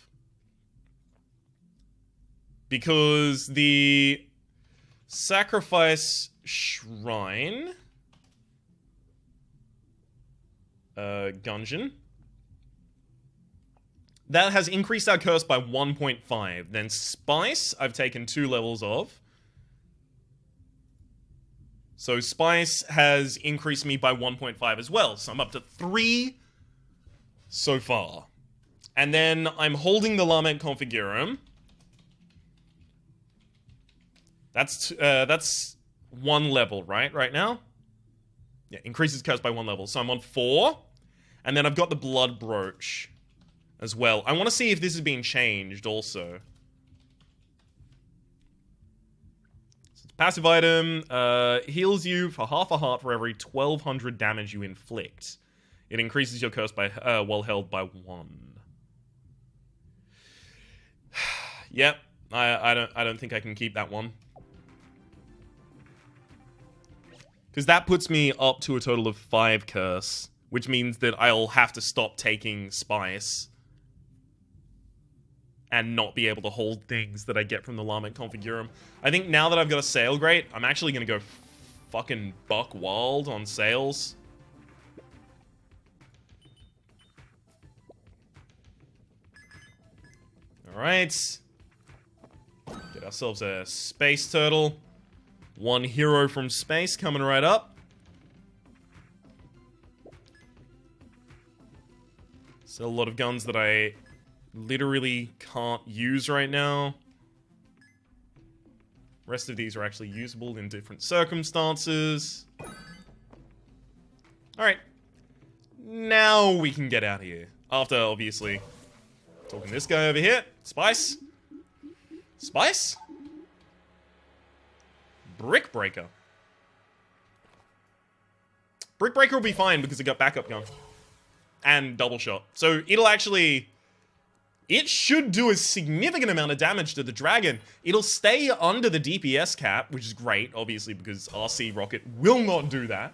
Because the sacrifice shrine... Gungeon. That has increased our curse by 1.5. Then Spice, I've taken 2 levels of. So Spice has increased me by 1.5 as well. So I'm up to 3 so far. And then I'm holding the Lament Configurum. That's 1 level, right now? Yeah, increases curse by 1 level. So I'm on 4. And then I've got the Blood Brooch as well. I want to see if this is being changed also. So it's a passive item. Heals you for half a heart for every 1200 damage you inflict. It increases your curse by while held by 1. Yep. I don't think I can keep that one. Because that puts me up to a total of 5 curse, which means that I'll have to stop taking Spice and not be able to hold things that I get from the Lament Configurum. I think now that I've got a Sail Grate, I'm actually going to go fucking buck wild on Sails. Alright. Get ourselves a Space Turtle. 1 hero from space coming right up. Still a lot of guns that I literally can't use right now. Rest of these are actually usable in different circumstances. Alright. Now we can get out of here. After, obviously, talking to this guy over here. Spice. Spice? Brick Breaker. Brick Breaker will be fine because it got backup gun. And double shot. So it'll actually... It should do a significant amount of damage to the dragon. It'll stay under the DPS cap, which is great, obviously, because RC Rocket will not do that.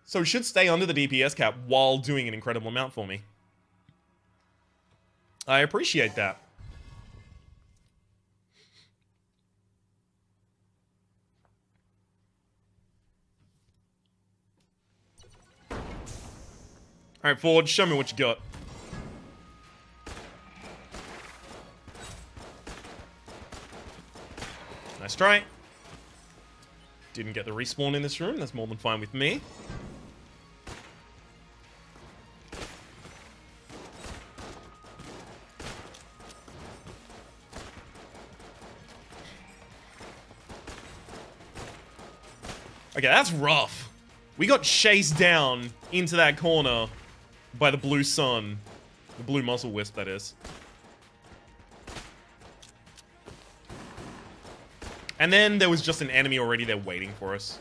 So it should stay under the DPS cap while doing an incredible amount for me. I appreciate that. Alright, Ford, show me what you got. Nice try. Didn't get the respawn in this room. That's more than fine with me. Okay, that's rough. We got chased down into that corner by the blue sun. The blue muzzle wisp, that is. And then there was just an enemy already there waiting for us.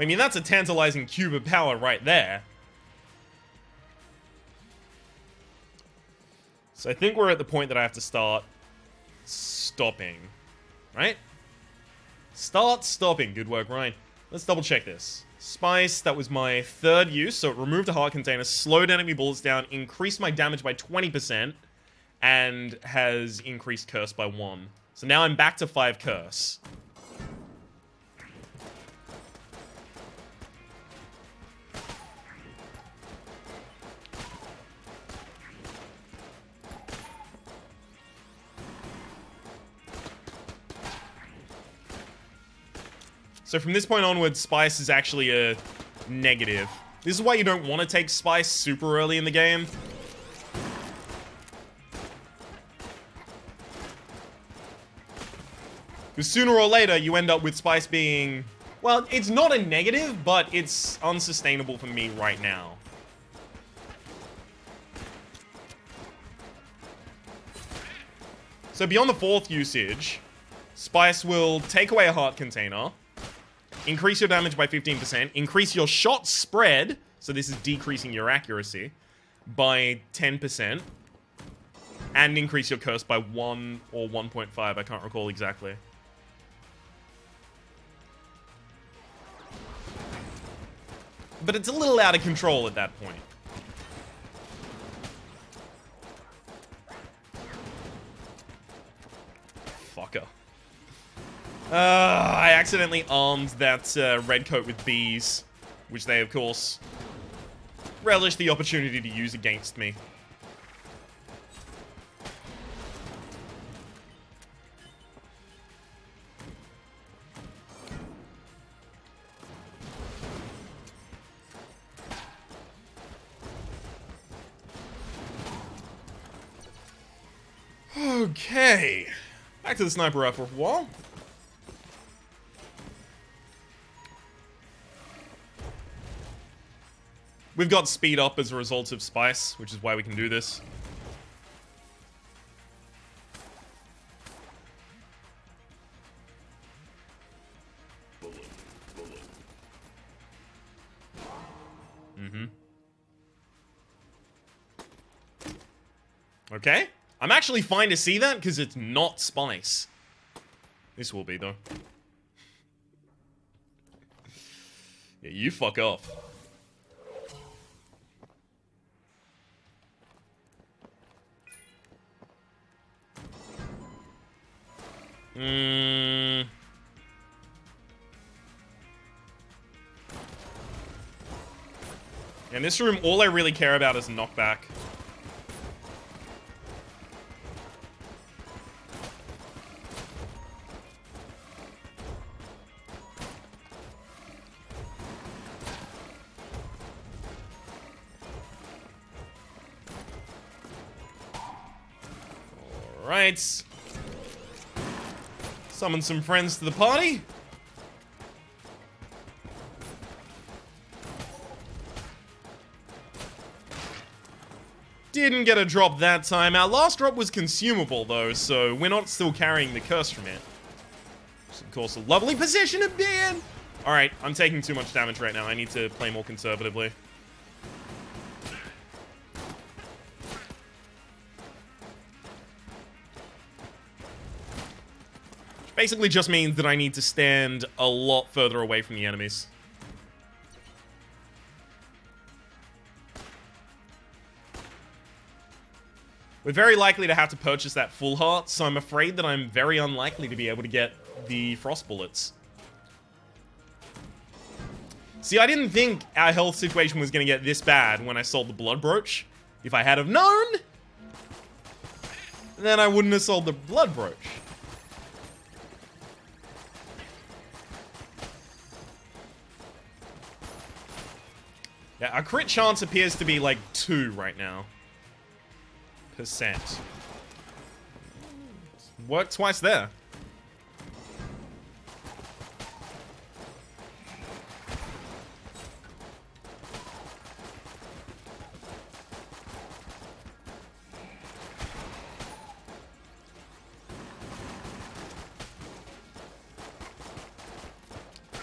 I mean, that's a tantalizing cube of power right there. So I think we're at the point that I have to start stopping, right? Start stopping. Good work, Ryan. Let's double check this. Spice, that was my third use, so it removed a heart container, slowed enemy bullets down, increased my damage by 20%, and has increased curse by 1. So now I'm back to 5 curse. So from this point onwards, Spice is actually a negative. This is why you don't want to take Spice super early in the game. Because sooner or later, you end up with Spice being... Well, it's not a negative, but it's unsustainable for me right now. So beyond the 4th usage, Spice will take away a heart container, increase your damage by 15%, increase your shot spread, so this is decreasing your accuracy, by 10%, and increase your curse by 1 or 1.5, I can't recall exactly. But it's a little out of control at that point. Fucker. I accidentally armed that red coat with bees, which they, of course, relish the opportunity to use against me. Okay. Back to the sniper rifle for a while. We've got speed up as a result of Spice, which is why we can do this. Okay. I'm actually fine to see that, because it's not Spice. This will be, though. Yeah, you fuck off. In this room, all I really care about is knockback. Alright. Summon some friends to the party. Didn't get a drop that time. Our last drop was consumable, though, so we're not still carrying the curse from it. Which is, of course, a lovely position to be in. Alright, I'm taking too much damage right now. I need to play more conservatively. Basically just means that I need to stand a lot further away from the enemies. We're very likely to have to purchase that full heart, so I'm afraid that I'm very unlikely to be able to get the frost bullets. See, I didn't think our health situation was going to get this bad when I sold the blood brooch. If I had have known, then I wouldn't have sold the blood brooch. Yeah, our crit chance appears to be like 2 right now. %. Worked twice there.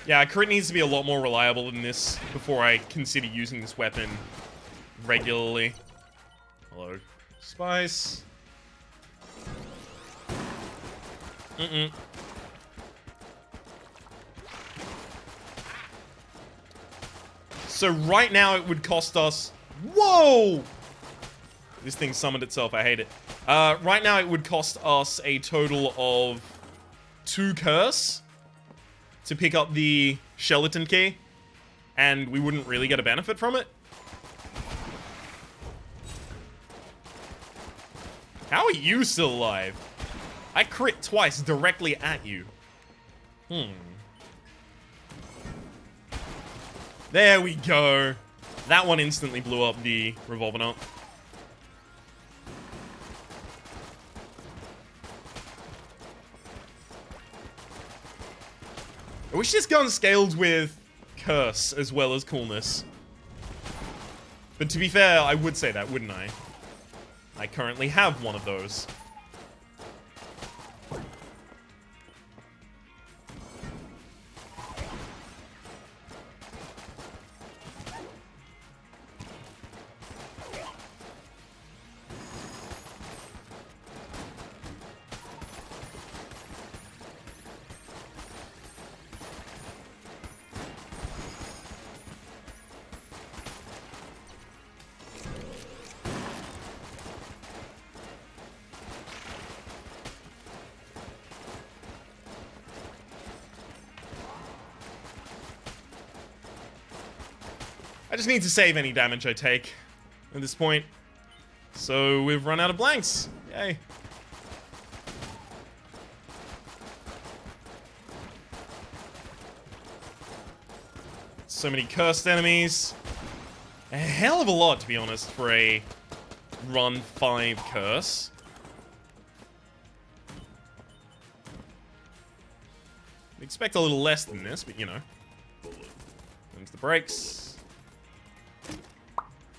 Yeah, crit needs to be a lot more reliable than this before I consider using this weapon regularly. Hello, Spice. So right now it would cost us... Whoa! This thing summoned itself, I hate it. Right now it would cost us a total of 2 curse to pick up the Skeleton Key, and we wouldn't really get a benefit from it. How are you still alive? I crit twice directly at you. There we go. That one instantly blew up the revolver nut. I wish this gun scaled with curse as well as coolness. But to be fair, I would say that, wouldn't I? I currently have one of those. I just need to save any damage I take at this point. So we've run out of blanks. Yay. So many cursed enemies. A hell of a lot, to be honest, for a run 5 curse. Expect a little less than this, but you know. There's the brakes.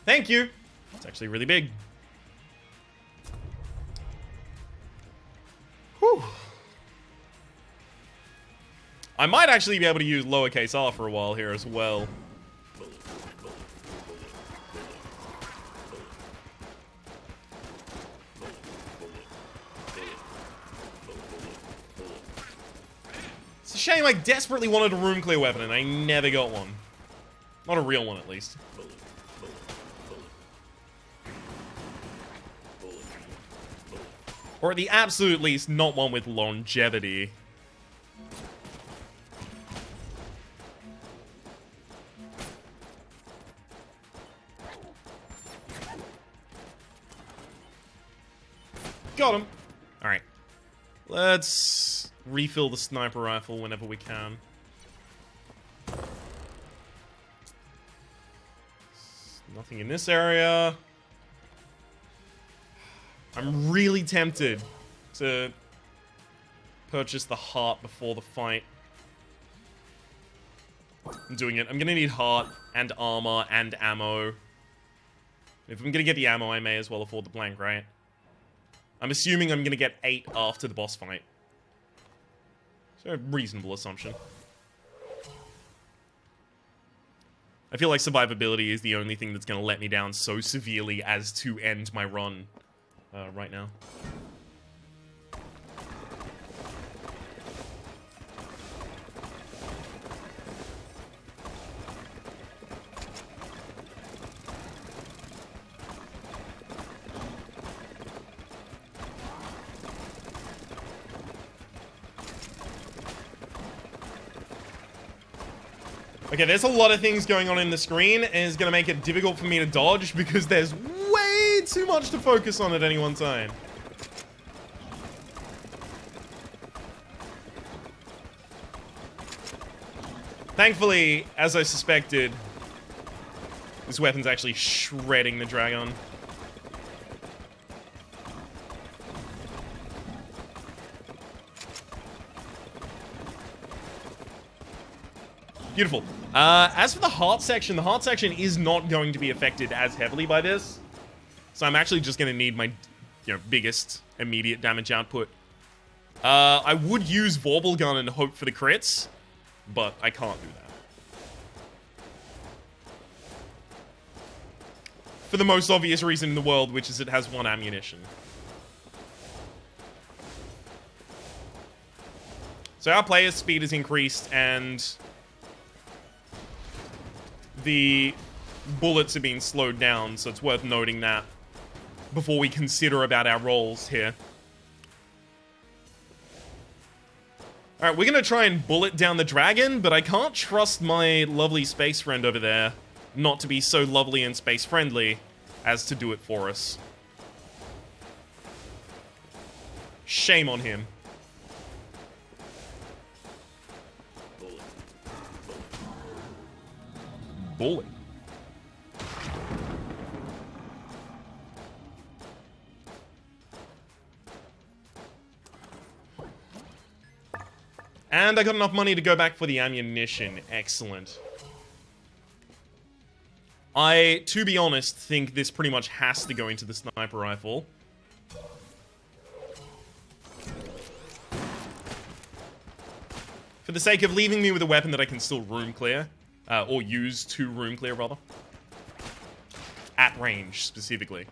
Thank you! It's actually really big. Whew. I might actually be able to use lowercase r for a while here as well. It's a shame I desperately wanted a room clear weapon and I never got one. Not a real one, at least. Or at the absolute least, not one with longevity. Got him. Alright. Let's refill the sniper rifle whenever we can. Nothing in this area. I'm really tempted to purchase the heart before the fight. I'm doing it. I'm gonna need heart and armor and ammo. If I'm gonna get the ammo, I may as well afford the blank, right? I'm assuming I'm gonna get 8 after the boss fight. So a reasonable assumption. I feel like survivability is the only thing that's gonna let me down so severely as to end my run right now. Okay, there's a lot of things going on in the screen, and it's going to make it difficult for me to dodge because there's way too much to focus on at any one time. Thankfully, as I suspected, this weapon's actually shredding the dragon. Beautiful. As for the heart section is not going to be affected as heavily by this. So I'm actually just going to need my, biggest immediate damage output. I would use Vorpal Gun and hope for the crits, but I can't do that. For the most obvious reason in the world, which is it has 1 ammunition. So our player speed is increased, and the bullets are being slowed down, so it's worth noting that before we consider about our rolls here. Alright, we're gonna try and bullet down the dragon, but I can't trust my lovely space friend over there not to be so lovely and space friendly as to do it for us. Shame on him. Bullet. And I got enough money to go back for the ammunition. Excellent. I, to be honest, think this pretty much has to go into the sniper rifle. For the sake of leaving me with a weapon that I can still room clear. Or use to room clear, rather. At range, specifically.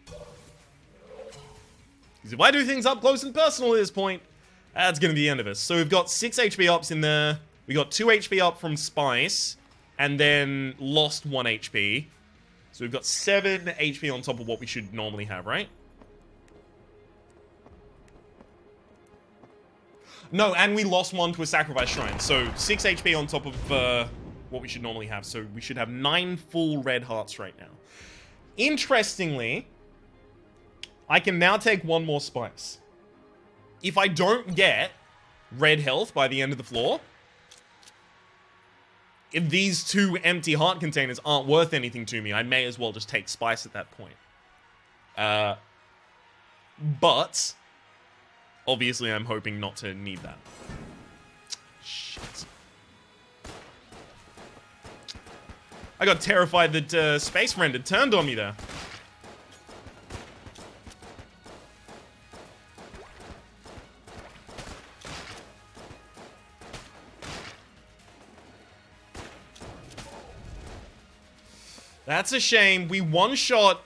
Because if I do things up close and personal at this point, that's going to be the end of us. So we've got 6 HP ups in there. We got 2 HP up from Spice. And then lost 1 HP. So we've got 7 HP on top of what we should normally have, right? No, and we lost 1 to a sacrifice shrine. So 6 HP on top of what we should normally have. So we should have 9 full red hearts right now. Interestingly, I can now take 1 more spice. If I don't get red health by the end of the floor, if these 2 empty heart containers aren't worth anything to me, I may as well just take spice at that point. But obviously I'm hoping not to need that. Shit. I got terrified that Space Friend had turned on me there. That's a shame. We one-shot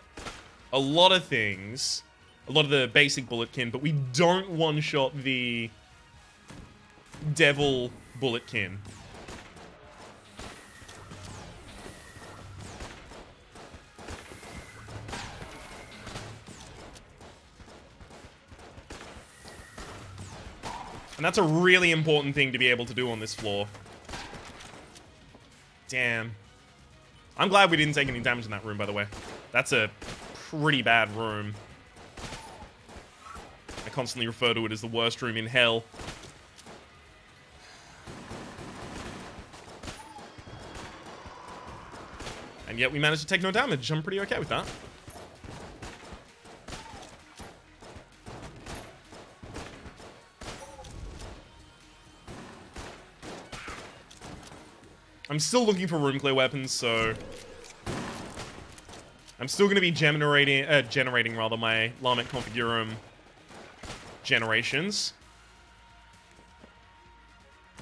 a lot of things. A lot of the basic bulletkin, but we don't one-shot the devil bulletkin. And that's a really important thing to be able to do on this floor. Damn. I'm glad we didn't take any damage in that room, by the way. That's a pretty bad room. I constantly refer to it as the worst room in hell. And yet we managed to take no damage. I'm pretty okay with that. I'm still looking for room clear weapons, so I'm still going to be generating my Lamet Configurum generations.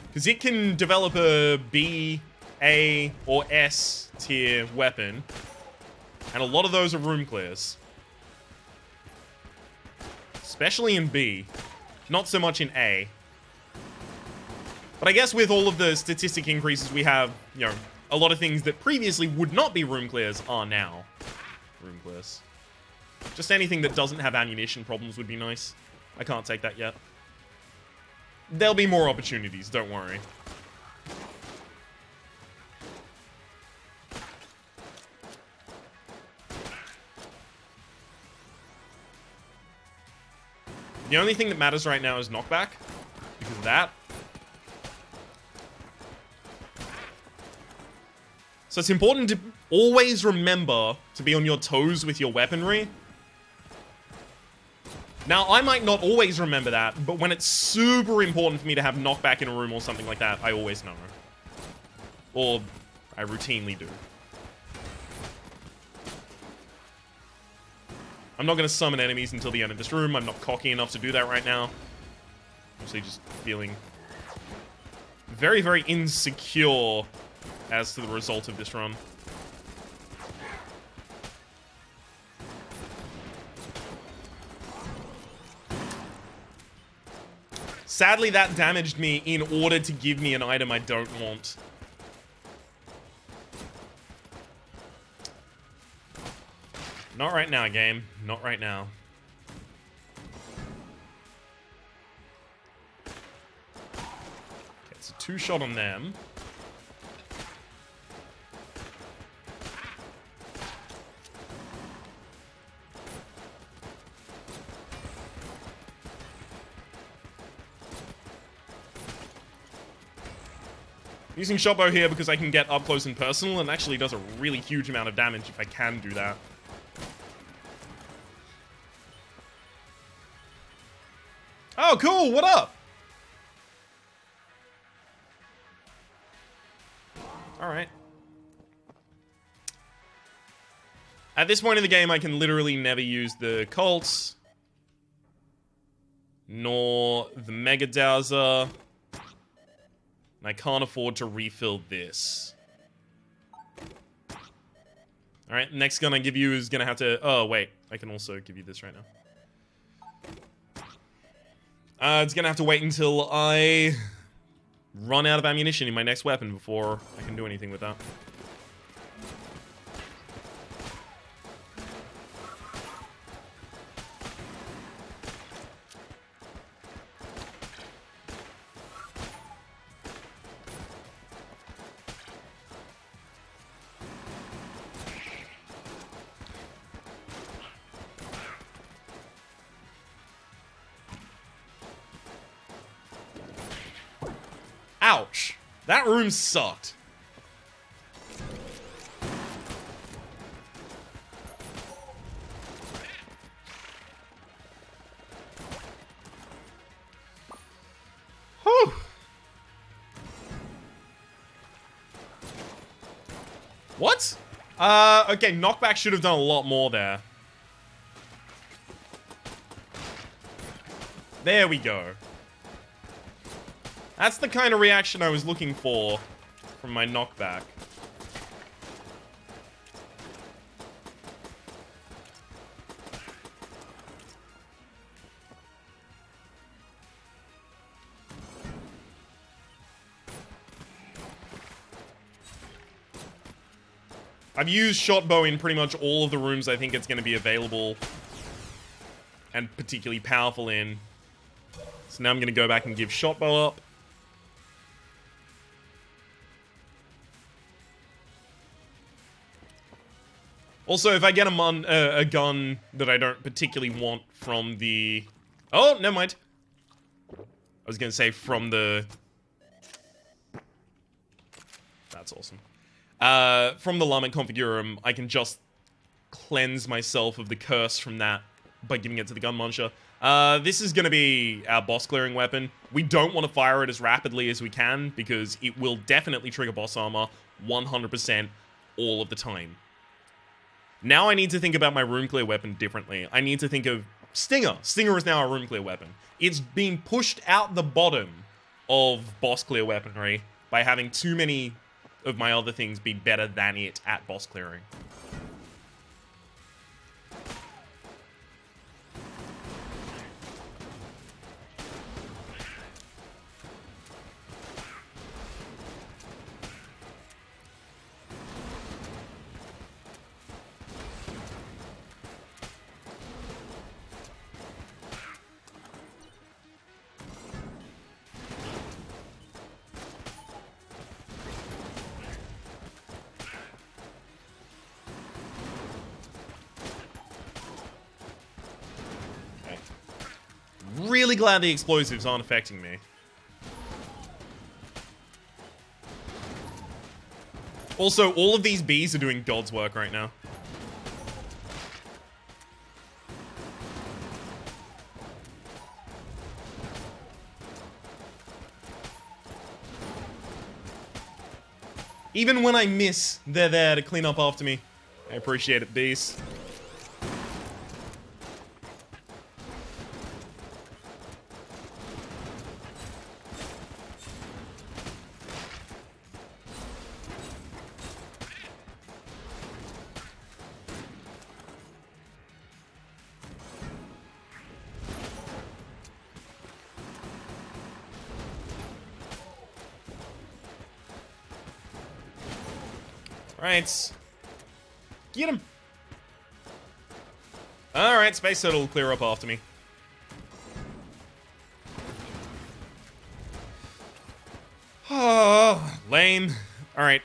Because it can develop a B, A, or S tier weapon. And a lot of those are room clears. Especially in B. Not so much in A. But I guess with all of the statistic increases we have, a lot of things that previously would not be room clears are now room clears. Just anything that doesn't have ammunition problems would be nice. I can't take that yet. There'll be more opportunities, don't worry. The only thing that matters right now is knockback. Because of that. So it's important to always remember to be on your toes with your weaponry. Now, I might not always remember that, but when it's super important for me to have knockback in a room or something like that, I always know. Or I routinely do. I'm not going to summon enemies until the end of this room. I'm not cocky enough to do that right now. I'm actually just feeling very, very insecure as to the result of this run. Sadly, that damaged me in order to give me an item I don't want. Not right now, game. Not right now. Okay, it's a 2-shot on them. Using shotbow here because I can get up close and personal and actually does a really huge amount of damage if I can do that. Oh, cool! What up? Alright. At this point in the game, I can literally never use the Colts. Nor the Mega Dowser. And I can't afford to refill this. Alright, next gun I give you is gonna have to... Oh, wait. I can also give you this right now. It's gonna have to wait until I run out of ammunition in my next weapon before I can do anything with that. Ouch. That room sucked. Whew. What? Okay, knockback should have done a lot more there. There we go. That's the kind of reaction I was looking for from my knockback. I've used shotbow in pretty much all of the rooms I think it's going to be available and particularly powerful in. So now I'm going to go back and give shotbow up. Also, if I get a gun that I don't particularly want from the... Oh, never mind. I was going to say from the... That's awesome. From the Lament Configurum, I can just cleanse myself of the curse from that by giving it to the Gun Muncher. This is going to be our boss clearing weapon. We don't want to fire it as rapidly as we can because it will definitely trigger boss armor 100% all of the time. Now I need to think about my room clear weapon differently. I need to think of Stinger. Stinger is now a room clear weapon. It's being pushed out the bottom of boss clear weaponry by having too many of my other things be better than it at boss clearing. really glad the explosives aren't affecting me. Also, all of these bees are doing God's work right now. Even when I miss, they're there to clean up after me. I appreciate it, bees. Right. Get him. Alright, Space Turtle will clear up after me. Oh, lame. Alright,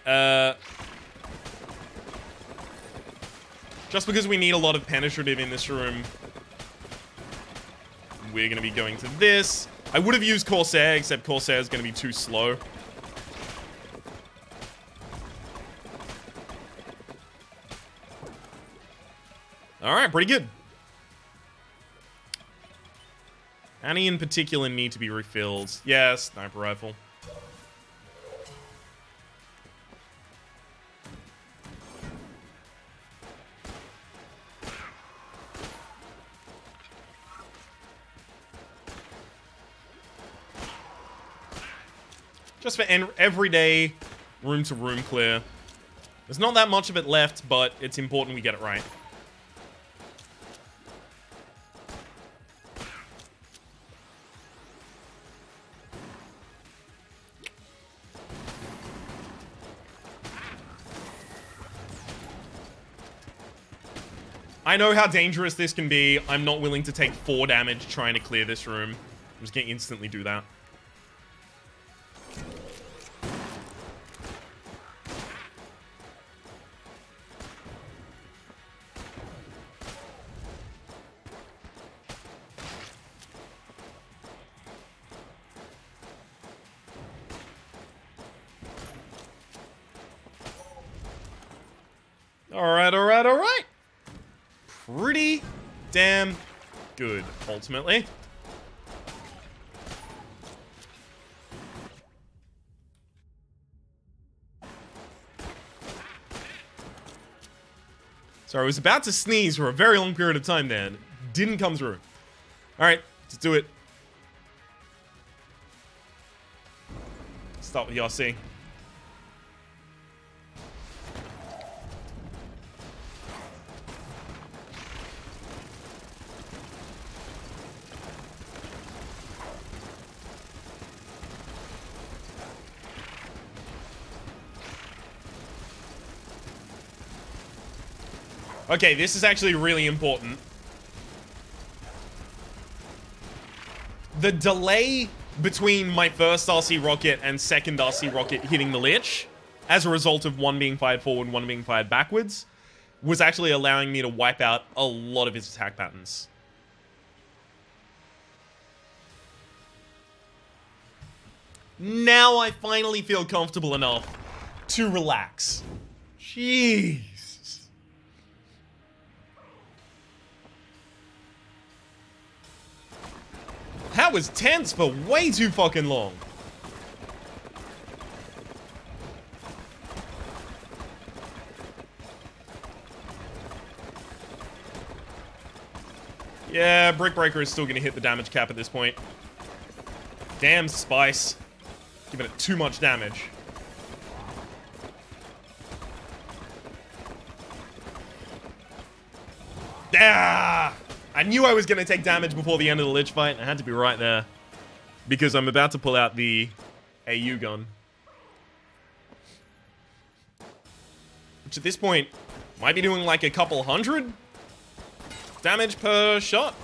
just because we need a lot of penetrative in this room, we're gonna be going to this. I would have used Corsair, except Corsair is gonna be too slow. Alright, pretty good. Any in particular need to be refilled? Yeah, sniper rifle. Just for everyday room-to-room clear. There's not that much of it left, but it's important we get it right. I know how dangerous this can be. I'm not willing to take 4 damage trying to clear this room. I'm just gonna instantly do that. Alright, alright, alright. Pretty damn good, ultimately. Sorry, I was about to sneeze for a very long period of time then. Didn't come through. Alright, let's do it. Start with Yossi. Okay, this is actually really important. The delay between my first RC rocket and second RC rocket hitting the Lich, as a result of one being fired forward and one being fired backwards, was actually allowing me to wipe out a lot of his attack patterns. Now I finally feel comfortable enough to relax. Jeez. That was tense for way too fucking long. Yeah, Brick Breaker is still gonna hit the damage cap at this point. Damn Spice. Giving it too much damage. Ah! I knew I was going to take damage before the end of the Lich fight, and I had to be right there. Because I'm about to pull out the AU gun. Which at this point, might be doing like a couple hundred damage per shot.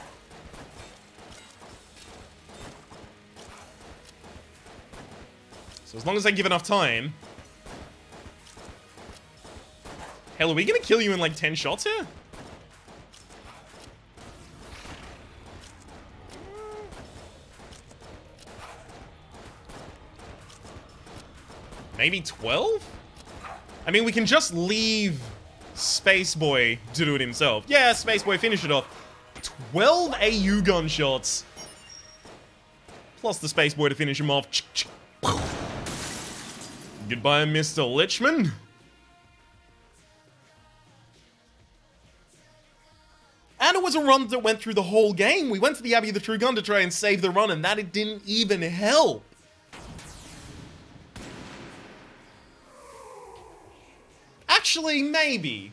So as long as I give enough time... Hell, are we going to kill you in like 10 shots here? Maybe 12? I mean, we can just leave Space Boy to do it himself. Yeah, Space Boy, finish it off. 12 AU gunshots. Plus the Space Boy to finish him off. Goodbye, Mr. Lichman. And it was a run that went through the whole game. We went for the Abbey of the True Gun to try and save the run, and that it didn't even help. Actually, maybe.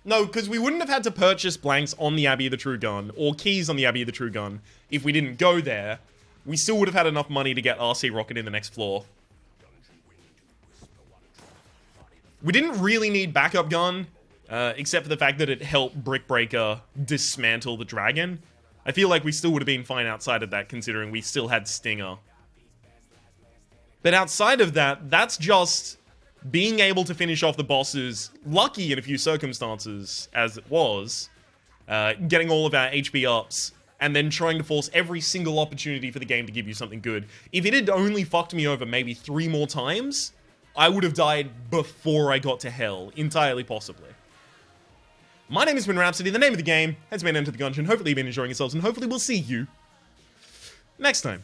No, because we wouldn't have had to purchase blanks on the Abbey of the True Gun, or keys on the Abbey of the True Gun, if we didn't go there. We still would have had enough money to get RC Rocket in the next floor. We didn't really need backup gun, except for the fact that it helped Brick Breaker dismantle the dragon. I feel like we still would have been fine outside of that, considering we still had Stinger. But outside of that, that's just being able to finish off the bosses, lucky in a few circumstances, as it was, getting all of our HP ups, and then trying to force every single opportunity for the game to give you something good. If it had only fucked me over maybe 3 more times, I would have died before I got to hell, entirely possibly. My name has been Rhapsody, the name of the game has been Enter the Gungeon. Hopefully you've been enjoying yourselves, and hopefully we'll see you next time.